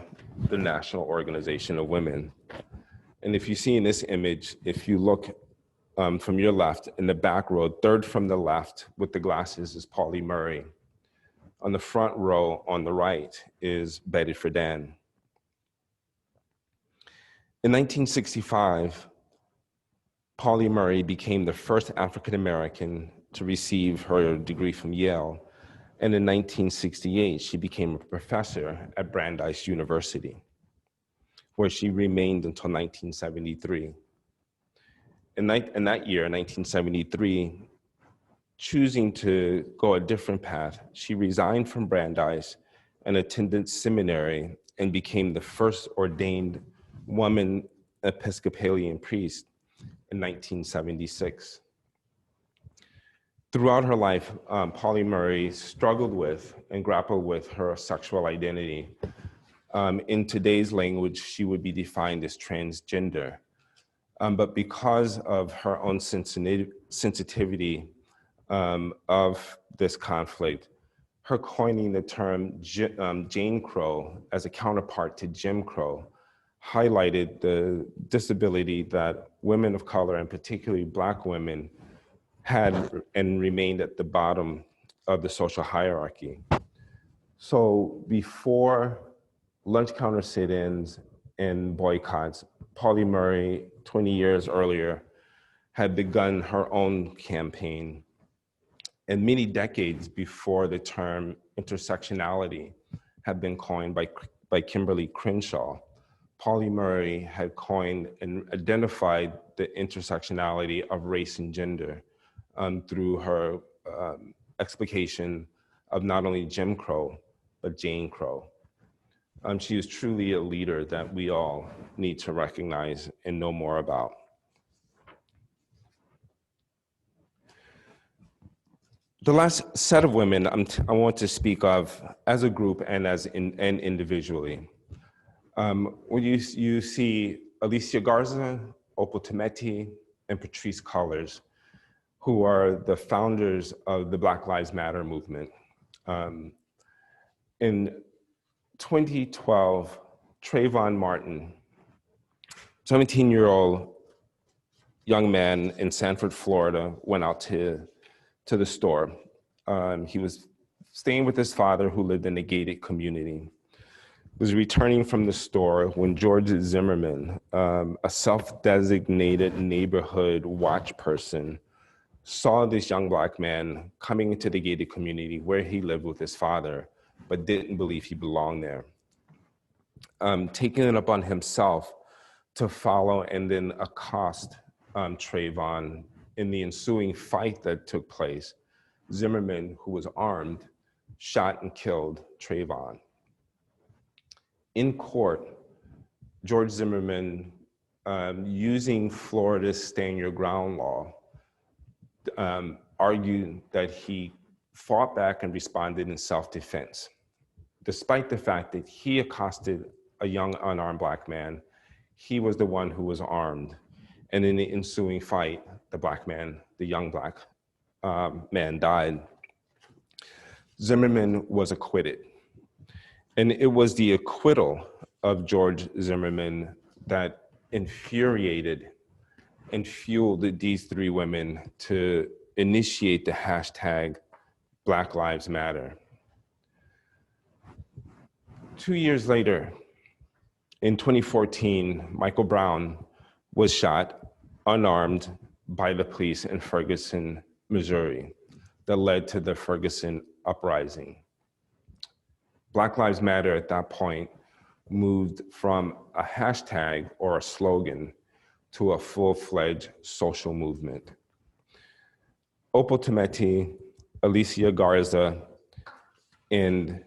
the National Organization of Women. And if you see in this image, if you look from your left, in the back row, third from the left with the glasses is Pauli Murray. On the front row on the right is Betty Friedan. In 1965, Pauli Murray became the first African-American to receive her degree from Yale. And in 1968, she became a professor at Brandeis University, where she remained until 1973. In that year, 1973, choosing to go a different path, she resigned from Brandeis and attended seminary and became the first ordained woman Episcopalian priest in 1976. Throughout her life, Pauli Murray struggled with and grappled with her sexual identity. In today's language, she would be defined as transgender. But because of her own sensitivity of this conflict, her coining the term Jane Crow as a counterpart to Jim Crow highlighted the disability that women of color, and particularly Black women, had and remained at the bottom of the social hierarchy. So before lunch counter sit-ins and boycotts, Pauli Murray, 20 years earlier, had begun her own campaign. And many decades before the term intersectionality had been coined by Kimberly Crenshaw, Pauli Murray had coined and identified the intersectionality of race and gender through her explication of not only Jim Crow, but Jane Crow. She is truly a leader that we all need to recognize and know more about. The last set of women I want to speak of as a group and and individually. When you see Alicia Garza, Opal Tometi, and Patrisse Khan-Cullors, who are the founders of the Black Lives Matter movement. In 2012, Trayvon Martin, 17-year-old young man in Sanford, Florida, went out to the store. He was staying with his father, who lived in a gated community. Was returning from the store when George Zimmerman, a self-designated neighborhood watch person, saw this young Black man coming into the gated community where he lived with his father, but didn't believe he belonged there. Taking it upon himself to follow and then accost Trayvon in the ensuing fight that took place, Zimmerman, who was armed, shot and killed Trayvon. In court, George Zimmerman, using Florida's Stand Your Ground law, argued that he fought back and responded in self-defense, despite the fact that he accosted a young unarmed Black man. He was the one who was armed. And in the ensuing fight, the young Black man died. Zimmerman was acquitted. And it was the acquittal of George Zimmerman that infuriated and fueled these three women to initiate the hashtag Black Lives Matter. 2 years later, in 2014, Michael Brown was shot unarmed by the police in Ferguson, Missouri, that led to the Ferguson uprising. Black Lives Matter at that point moved from a hashtag or a slogan to a full-fledged social movement. Opal Tometi, Alicia Garza, and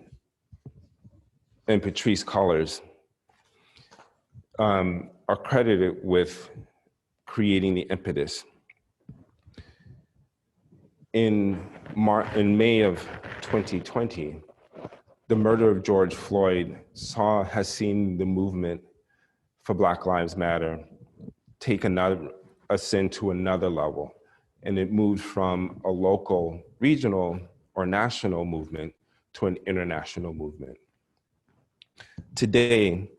Patrisse Khan-Cullors are credited with creating the impetus. in May of 2020, the murder of George Floyd has seen the movement for Black Lives Matter take ascend to another level. And it moved from a local, regional, or national movement to an international movement. Today,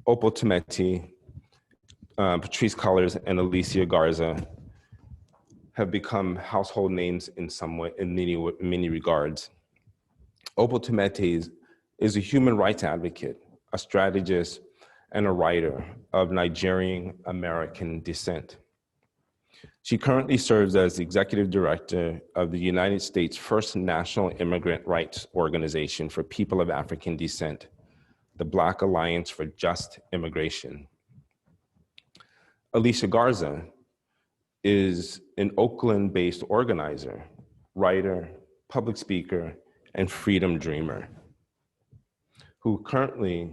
Opal Tometi, Patrisse Khan-Cullors, and Alicia Garza have become household names in some way, in many regards. Opal Tometi is a human rights advocate, a strategist, and a writer of Nigerian American descent. She currently serves as the executive director of the United States' first national immigrant rights organization for people of African descent, the Black Alliance for Just Immigration. Alicia Garza is an Oakland-based organizer, writer, public speaker, and freedom dreamer, who currently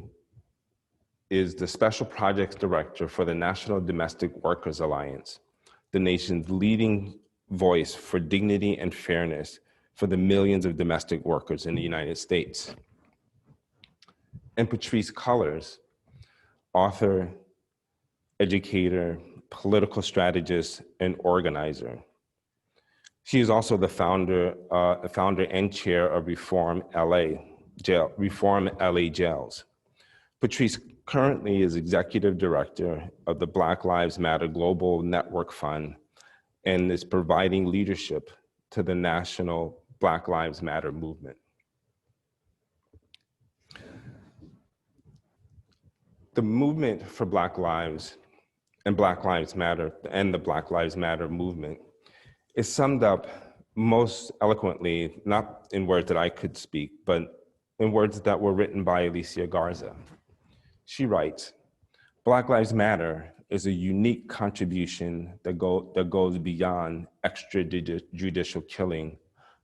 is the Special Projects Director for the National Domestic Workers Alliance, the nation's leading voice for dignity and fairness for the millions of domestic workers in the United States. And Patrisse Khan-Cullors, author, educator, political strategist, and organizer. She is also the founder and chair of Reform LA Jails. Patrisse currently is executive director of the Black Lives Matter Global Network Fund and is providing leadership to the national Black Lives Matter movement. The movement for Black Lives and Black Lives Matter and the Black Lives Matter movement is summed up most eloquently, not in words that I could speak, but in words that were written by Alicia Garza. She writes, Black Lives Matter is a unique contribution that goes beyond extrajudicial killing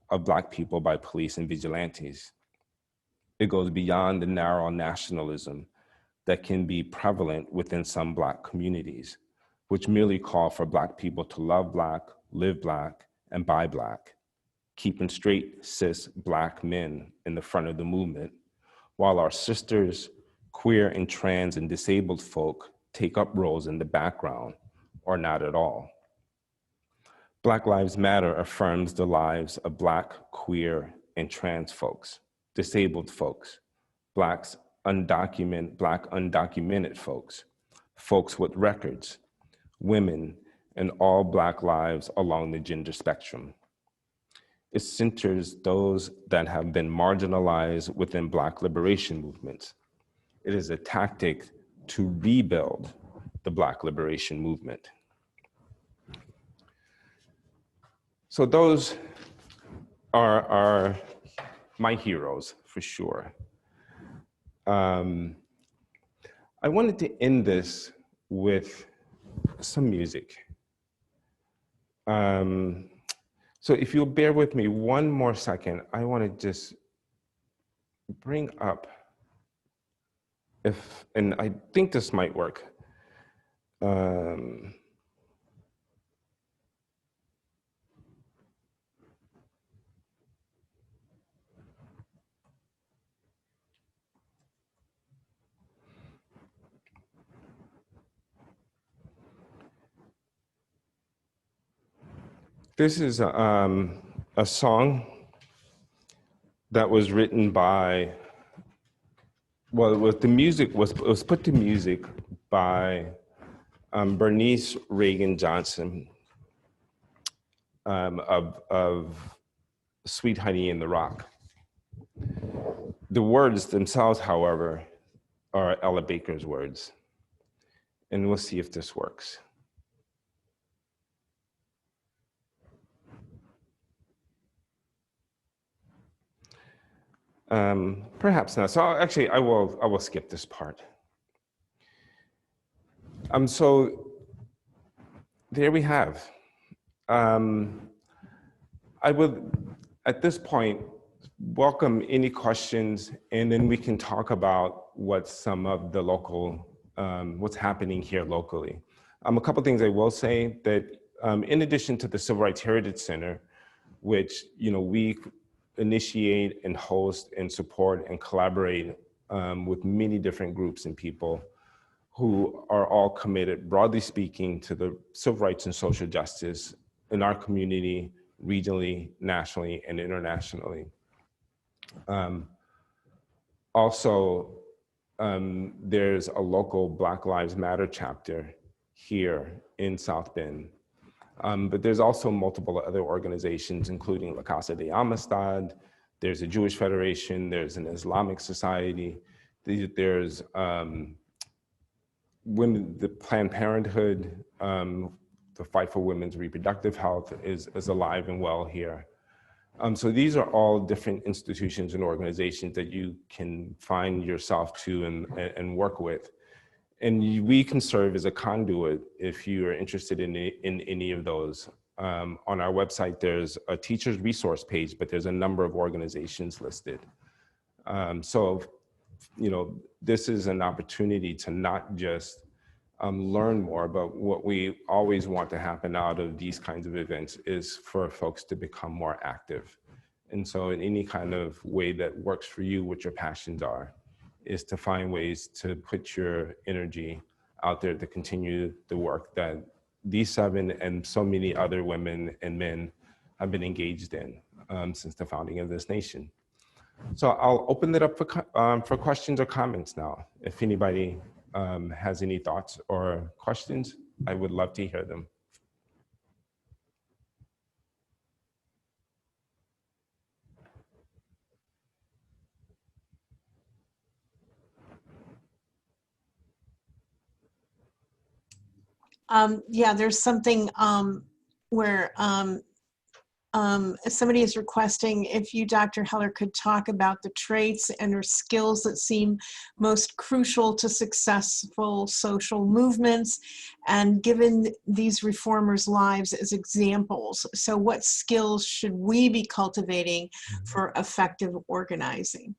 of Black people by police and vigilantes. It goes beyond the narrow nationalism that can be prevalent within some Black communities, which merely call for Black people to love Black, live Black, and buy Black, keeping straight, cis Black men in the front of the movement, while our sisters, queer and trans and disabled folk take up roles in the background or not at all. Black Lives Matter affirms the lives of Black, queer, and trans folks, disabled folks, Black undocumented folks, folks with records, women, and all Black lives along the gender spectrum. It centers those that have been marginalized within Black liberation movements. It is a tactic to rebuild the Black liberation movement. So those are my heroes, for sure. I wanted to end this with some music. So if you'll bear with me one more second, I want to just bring up, and I think this might work. This is a song that was written by, well, it was put to music by Bernice Reagan Johnson of Sweet Honey in the Rock. The words themselves, however, are Ella Baker's words. And we'll see if this works. Perhaps not. So actually, I will skip this part. So there we have. I would, at this point, welcome any questions, and then we can talk about what some of the local, what's happening here locally. A couple things I will say that in addition to the Civil Rights Heritage Center, which, we initiate and host and support and collaborate with many different groups and people who are all committed, broadly speaking, to the civil rights and social justice in our community, regionally, nationally, and internationally. Also, there's a local Black Lives Matter chapter here in South Bend. But there's also multiple other organizations, including La Casa de Amistad, there's a Jewish Federation, there's an Islamic Society, there's the Planned Parenthood, the fight for women's reproductive health is alive and well here. So these are all different institutions and organizations that you can find yourself to and work with. And we can serve as a conduit if you are interested in any of those. On our website, there's a teacher's resource page, but there's a number of organizations listed. So, this is an opportunity to not just learn more, but what we always want to happen out of these kinds of events is for folks to become more active. And so in any kind of way that works for you, what your passions are, is to find ways to put your energy out there to continue the work that these 7 and so many other women and men have been engaged in since the founding of this nation. So I'll open it up for questions or comments now. If anybody has any thoughts or questions, I would love to hear them. Yeah, there's something where somebody is requesting if you, Dr. Heller, could talk about the traits and or skills that seem most crucial to successful social movements, and given these reformers' lives as examples. So what skills should we be cultivating for effective organizing?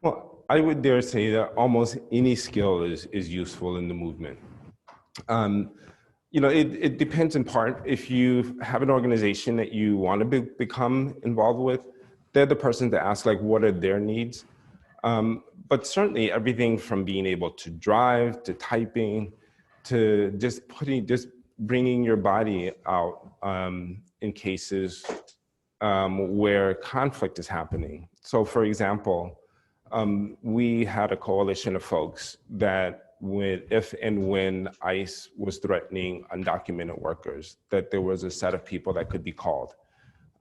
Well, I would dare say that almost any skill is useful in the movement. It depends in part. If you have an organization that you want to become involved with, they're the person to ask, like, what are their needs? But certainly everything from being able to drive, to typing, to just bringing your body out in cases where conflict is happening. So for example, we had a coalition of folks that if and when ICE was threatening undocumented workers, that there was a set of people that could be called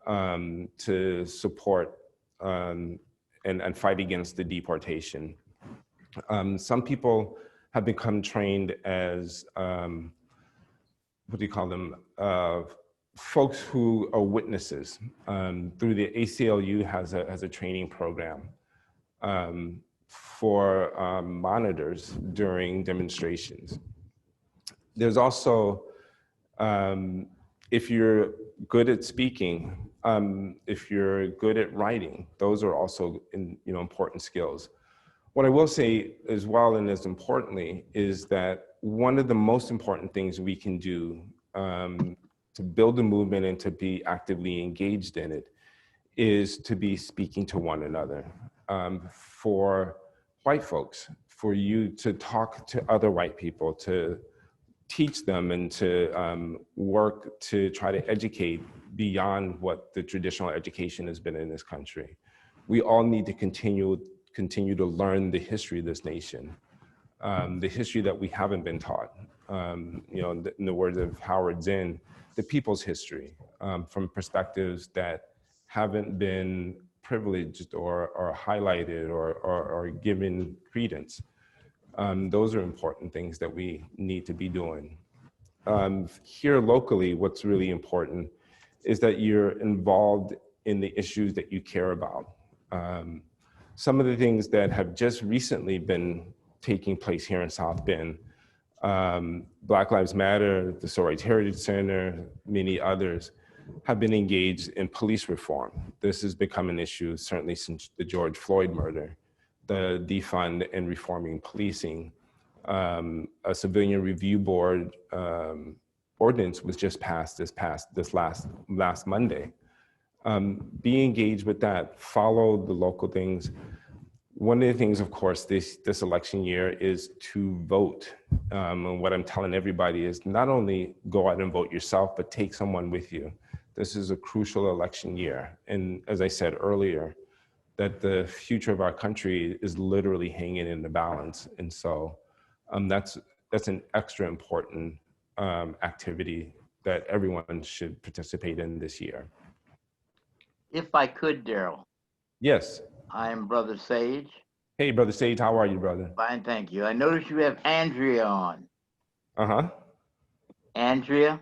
to support and fight against the deportation. Some people have become trained as, folks who are witnesses. Through the ACLU has a training program for monitors during demonstrations. There's also, if you're good at speaking, if you're good at writing, those are also important skills. What I will say as well, and as importantly, is that one of the most important things we can do to build a movement and to be actively engaged in it is to be speaking to one another. For white folks, for you to talk to other white people, to teach them and to work to try to educate beyond what the traditional education has been in this country. We all need to continue to learn the history of this nation, the history that we haven't been taught. In the words of Howard Zinn, the people's history, from perspectives that haven't been privileged or highlighted or given credence. Those are important things that we need to be doing. Here locally, what's really important is that you're involved in the issues that you care about. Some of the things that have just recently been taking place here in South Bend, Black Lives Matter, the Civil Rights Heritage Center, many others, have been engaged in police reform. This has become an issue certainly since the George Floyd murder, the defund and reforming policing. A civilian review board ordinance was just passed this last Monday. Be engaged with that, follow the local things. One of the things, of course, this election year is to vote. And what I'm telling everybody is not only go out and vote yourself, but take someone with you. This is a crucial election year. And as I said earlier, that the future of our country is literally hanging in the balance. And so that's an extra important activity that everyone should participate in this year. If I could, Darryl. Yes. I am Brother Sage. Hey, Brother Sage, how are you, brother? Fine, thank you. I notice you have Andrea on. Uh-huh. Andrea,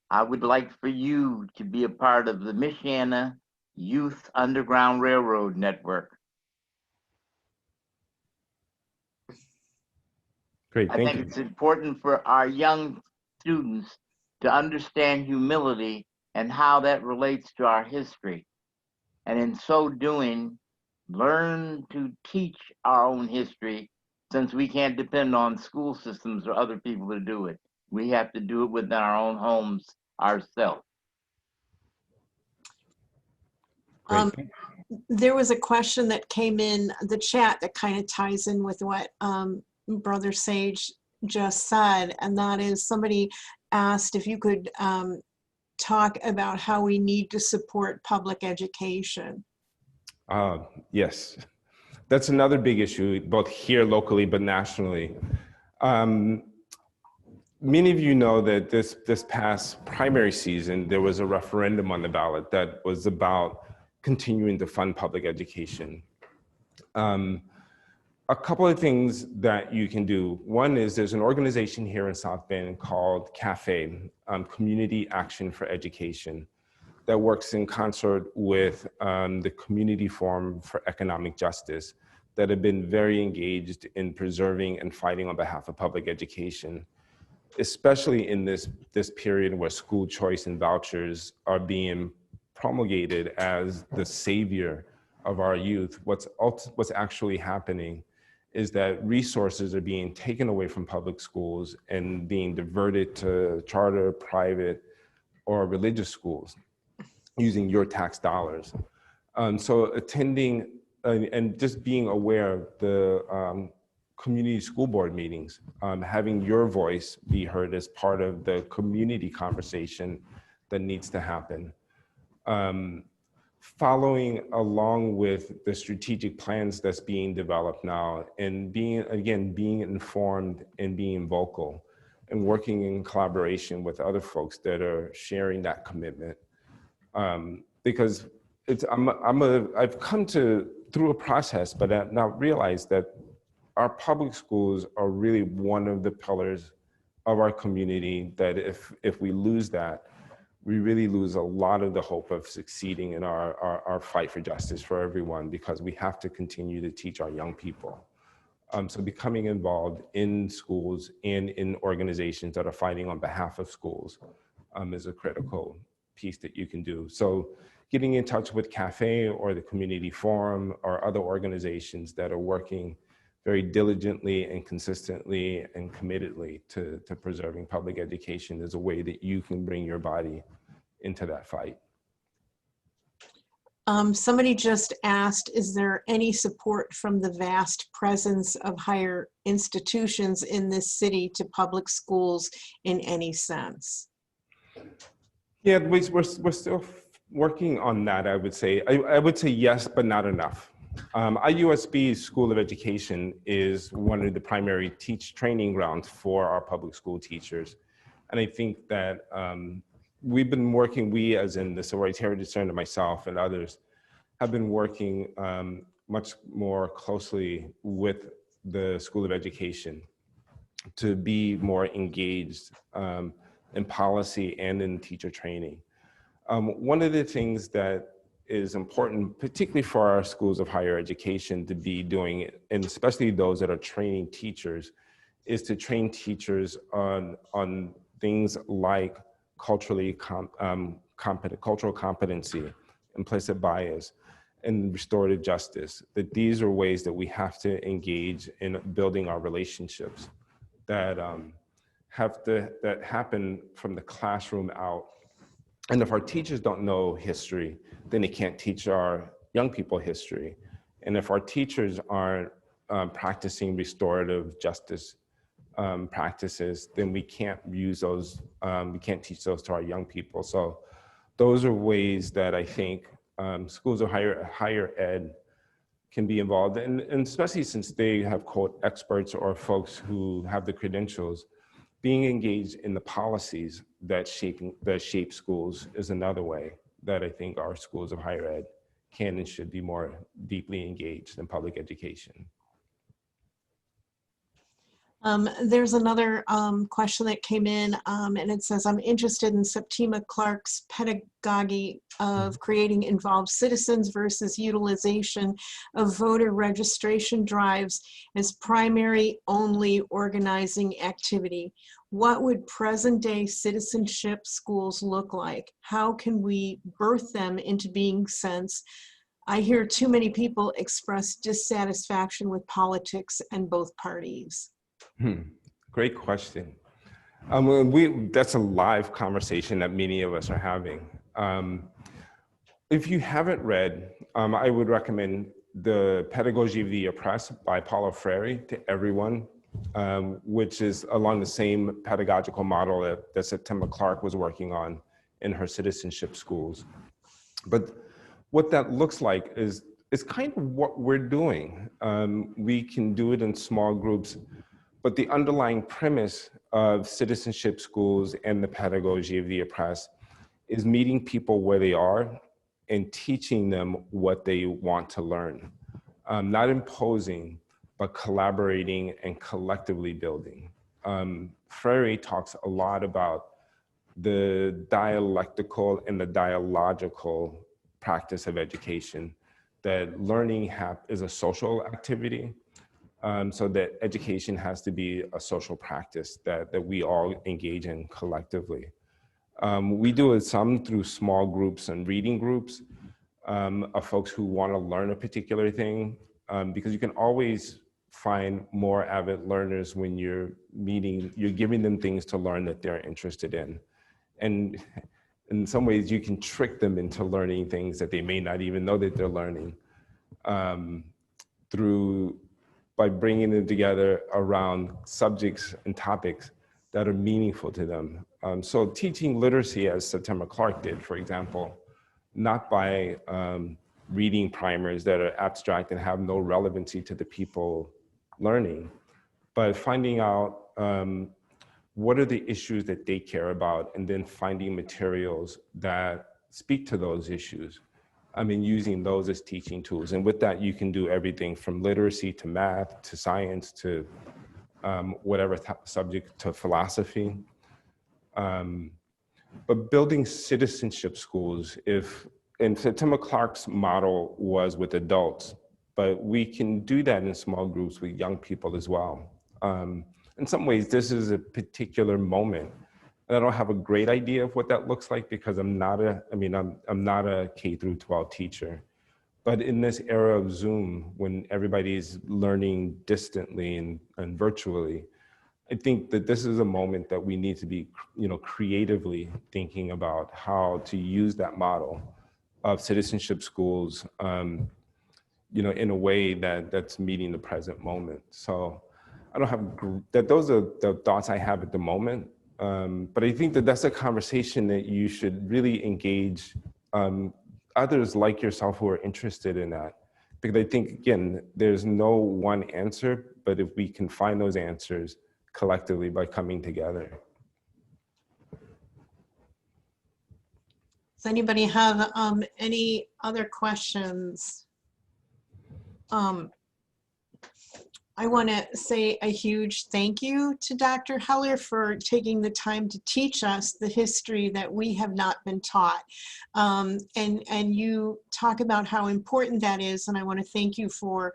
I would like for you to be a part of the Michiana Youth Underground Railroad Network. Great, I thank think you. it's important for our young students to understand humility and how that relates to our history. And in so doing, learn to teach our own history, since we can't depend on school systems or other people to do it. We have to do it within our own homes ourselves. There was a question that came in the chat that kind of ties in with what Brother Sage just said, and that is somebody asked if you could talk about how we need to support public education. Yes, that's another big issue, both here locally, but nationally. Many of you know that this past primary season, there was a referendum on the ballot that was about continuing to fund public education. A couple of things that you can do. One is there's an organization here in South Bend called CAFE, Community Action for Education, that works in concert with the Community Forum for Economic Justice, that have been very engaged in preserving and fighting on behalf of public education, especially in this period where school choice and vouchers are being promulgated as the savior of our youth. What's actually happening is that resources are being taken away from public schools and being diverted to charter, private, or religious schools using your tax dollars. So attending and just being aware of the community school board meetings, having your voice be heard as part of the community conversation that needs to happen. Following along with the strategic plans that's being developed now, and being informed and being vocal and working in collaboration with other folks that are sharing that commitment. Because I've come to, through a process, but I now realize that our public schools are really one of the pillars of our community, that if we lose that, we really lose a lot of the hope of succeeding in our fight for justice for everyone, because we have to continue to teach our young people. So becoming involved in schools and in organizations that are fighting on behalf of schools is a critical piece that you can do. So getting in touch with CAFE or the Community Forum or other organizations that are working very diligently and consistently and committedly to preserving public education is a way that you can bring your body into that fight. Somebody just asked, is there any support from the vast presence of higher institutions in this city to public schools in any sense? Yeah, we're still working on that, I would say. I would say yes, but not enough. IUSB School of Education is one of the primary training grounds for our public school teachers. And I think that we've been working, we as in the Civil Rights Heritage Center, myself and others, have been working much more closely with the School of Education to be more engaged in policy and in teacher training. One of the things that is important, particularly for our schools of higher education to be doing, and especially those that are training teachers, is to train teachers on things like cultural competency, implicit bias, and restorative justice. That these are ways that we have to engage in building our relationships that happen from the classroom out, And if our teachers don't know history, then they can't teach our young people history. And if our teachers aren't practicing restorative justice practices, then we can't use those, we can't teach those to our young people. So those are ways that I think schools of higher ed can be involved, and especially since they have, quote, experts or folks who have the credentials, being engaged in the policies that shape schools is another way that I think our schools of higher ed can and should be more deeply engaged in public education. There's another question that came in, and it says, I'm interested in Septima Clark's pedagogy of creating involved citizens versus utilization of voter registration drives as primary only organizing activity. What would present day citizenship schools look like? How can we birth them into being sense? I hear too many people express dissatisfaction with politics and both parties. Great question. That's a live conversation that many of us are having. If you haven't read, I would recommend The Pedagogy of the Oppressed by Paula Frary to everyone, which is along the same pedagogical model that Septima Clark was working on in her citizenship schools. But what that looks like is kind of what we're doing. We can do it in small groups, but the underlying premise of citizenship schools and the pedagogy of the oppressed is meeting people where they are and teaching them what they want to learn. Not imposing, but collaborating and collectively building. Frary talks a lot about the dialectical and the dialogical practice of education, that learning is a social activity. So that education has to be a social practice that we all engage in collectively. We do it some through small groups and reading groups of folks who want to learn a particular thing, because you can always find more avid learners when you're giving them things to learn that they're interested in. And in some ways you can trick them into learning things that they may not even know that they're learning by bringing them together around subjects and topics that are meaningful to them. So teaching literacy, as Septima Clark did, for example, not by reading primers that are abstract and have no relevancy to the people learning, but finding out what are the issues that they care about, and then finding materials that speak to those issues. I mean, using those as teaching tools. And with that, you can do everything from literacy to math, to science, to whatever subject, to philosophy. But building citizenship schools, and Septima Clark's model was with adults, but we can do that in small groups with young people as well. In some ways, this is a particular moment. I don't have a great idea of what that looks like because I'm not a K through 12 teacher. But in this era of Zoom, when everybody's learning distantly and virtually, I think that this is a moment that we need to be, creatively thinking about how to use that model of citizenship schools, in a way that's meeting the present moment. So I don't have that. Those are the thoughts I have at the moment. But I think that that's a conversation that you should really engage others like yourself who are interested in that. Because I think, again, there's no one answer, but if we can find those answers collectively by coming together. Does anybody have any other questions? I want to say a huge thank you to Dr. Heller for taking the time to teach us the history that we have not been taught. And you talk about how important that is, and I want to thank you for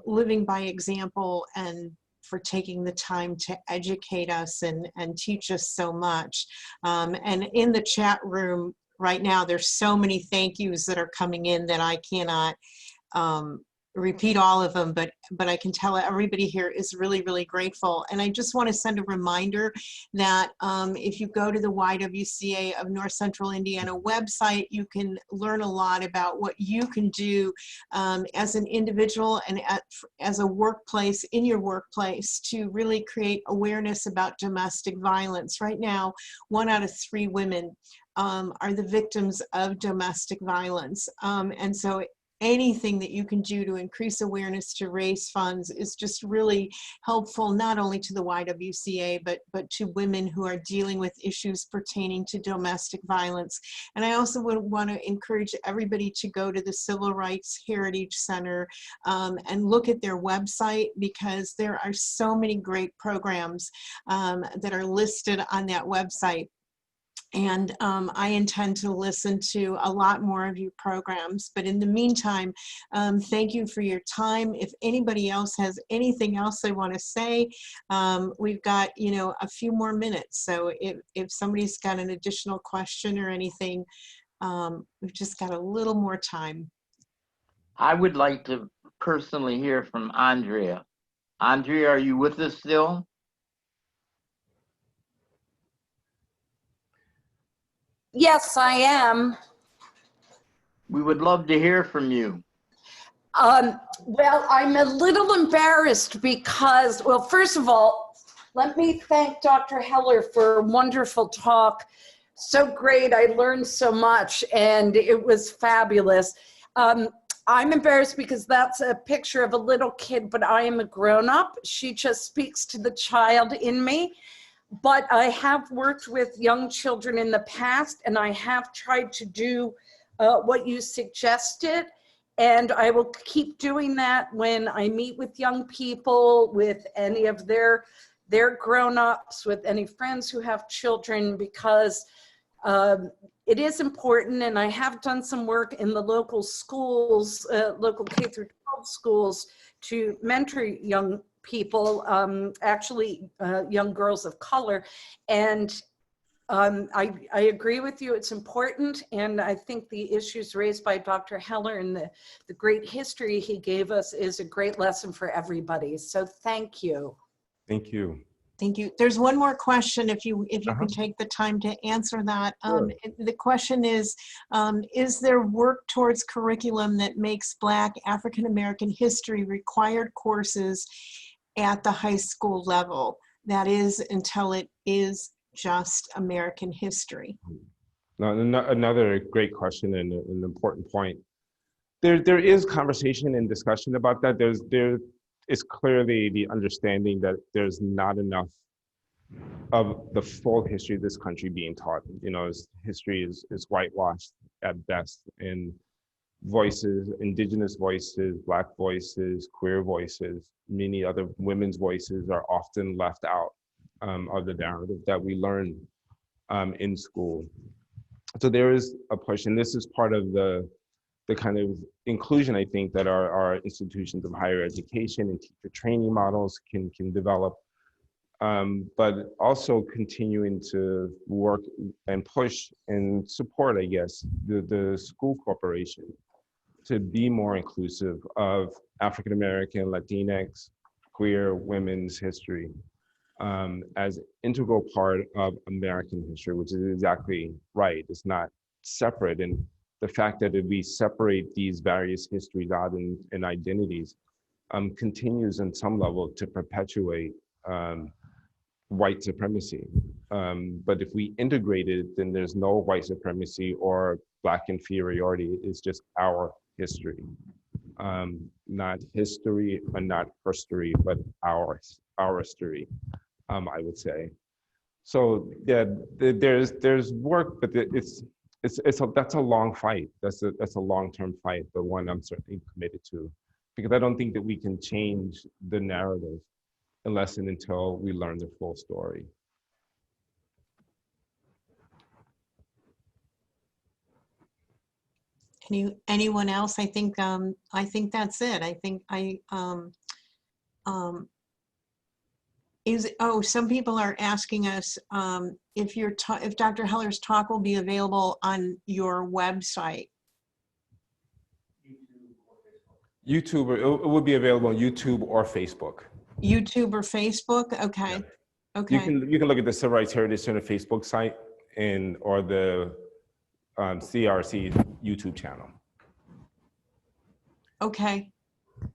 living by example and for taking the time to educate us and teach us so much. And in the chat room right now, there's so many thank yous that are coming in that I cannot repeat all of them, but I can tell everybody here is really, really grateful. And I just want to send a reminder that if you go to the YWCA of North Central Indiana website, you can learn a lot about what you can do as an individual and as a workplace, in your workplace, to really create awareness about domestic violence. Right now, 1 out of 3 women are the victims of domestic violence. And so anything that you can do to increase awareness, to raise funds, is just really helpful, not only to the YWCA, but to women who are dealing with issues pertaining to domestic violence. And I also would want to encourage everybody to go to the Civil Rights Heritage Center and look at their website, because there are so many great programs that are listed on that website. And I intend to listen to a lot more of your programs. But in the meantime, thank you for your time. If anybody else has anything else they want to say, we've got, a few more minutes. So if somebody's got an additional question or anything, we've just got a little more time. I would like to personally hear from Andrea. Andrea, are you with us still? Yes, I am. We would love to hear from you. Well, I'm a little embarrassed because, well, first of all, let me thank Dr. Heller for a wonderful talk. So great. I learned so much and it was fabulous. I'm embarrassed because that's a picture of a little kid, but I am a grown-up. She just speaks to the child in me. But I have worked with young children in the past, and I have tried to do what you suggested. And I will keep doing that when I meet with young people, with any of their grown-ups, with any friends who have children, because it is important. And I have done some work in the local schools, local K through 12 schools, to mentor young people, actually young girls of color. And I agree with you, it's important. And I think the issues raised by Dr. Heller and the great history he gave us is a great lesson for everybody. So thank you. Thank you. Thank you. There's one more question, if you can take the time to answer that. Sure. The question is there work towards curriculum that makes Black African-American history required courses at the high school level? That is, until it is just American history. Now, another great question and an important point. There is conversation and discussion about that. There is clearly the understanding that there's not enough of the full history of this country being taught. History is whitewashed at best, and voices, indigenous voices, Black voices, queer voices, many other women's voices are often left out of the narrative that we learn in school. So there is a push, and this is part of the kind of inclusion, I think, that our institutions of higher education and teacher training models can develop, but also continuing to work and push and support, I guess, the school corporation to be more inclusive of African-American, Latinx, queer women's history as integral part of American history, which is exactly right. It's not separate. And the fact that if we separate these various histories out and identities continues in some level to perpetuate white supremacy. But if we integrate it, then there's no white supremacy or Black inferiority. It's just our history. Not history or not herstory, but our history, I would say. So yeah, there's work, but that's a long fight. That's a long-term fight, but one I'm certainly committed to, because I don't think that we can change the narrative unless and until we learn the full story. Anyone else? I think that's it. I think some people are asking us if Dr. Heller's talk will be available on your website. YouTube, it would be available on YouTube or Facebook. YouTube or Facebook? Okay. Yeah. Okay. You can look at the Civil Rights Heritage Center Facebook site or the CRC YouTube channel. Okay.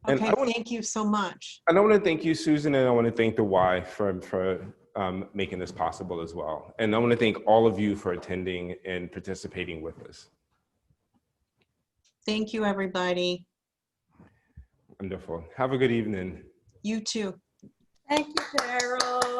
And Okay. Thank you so much. And I want to thank you, Susan, and I want to thank the Y for making this possible as well. And I want to thank all of you for attending and participating with us. Thank you, everybody. Wonderful. Have a good evening. You too. Thank you, Darryl.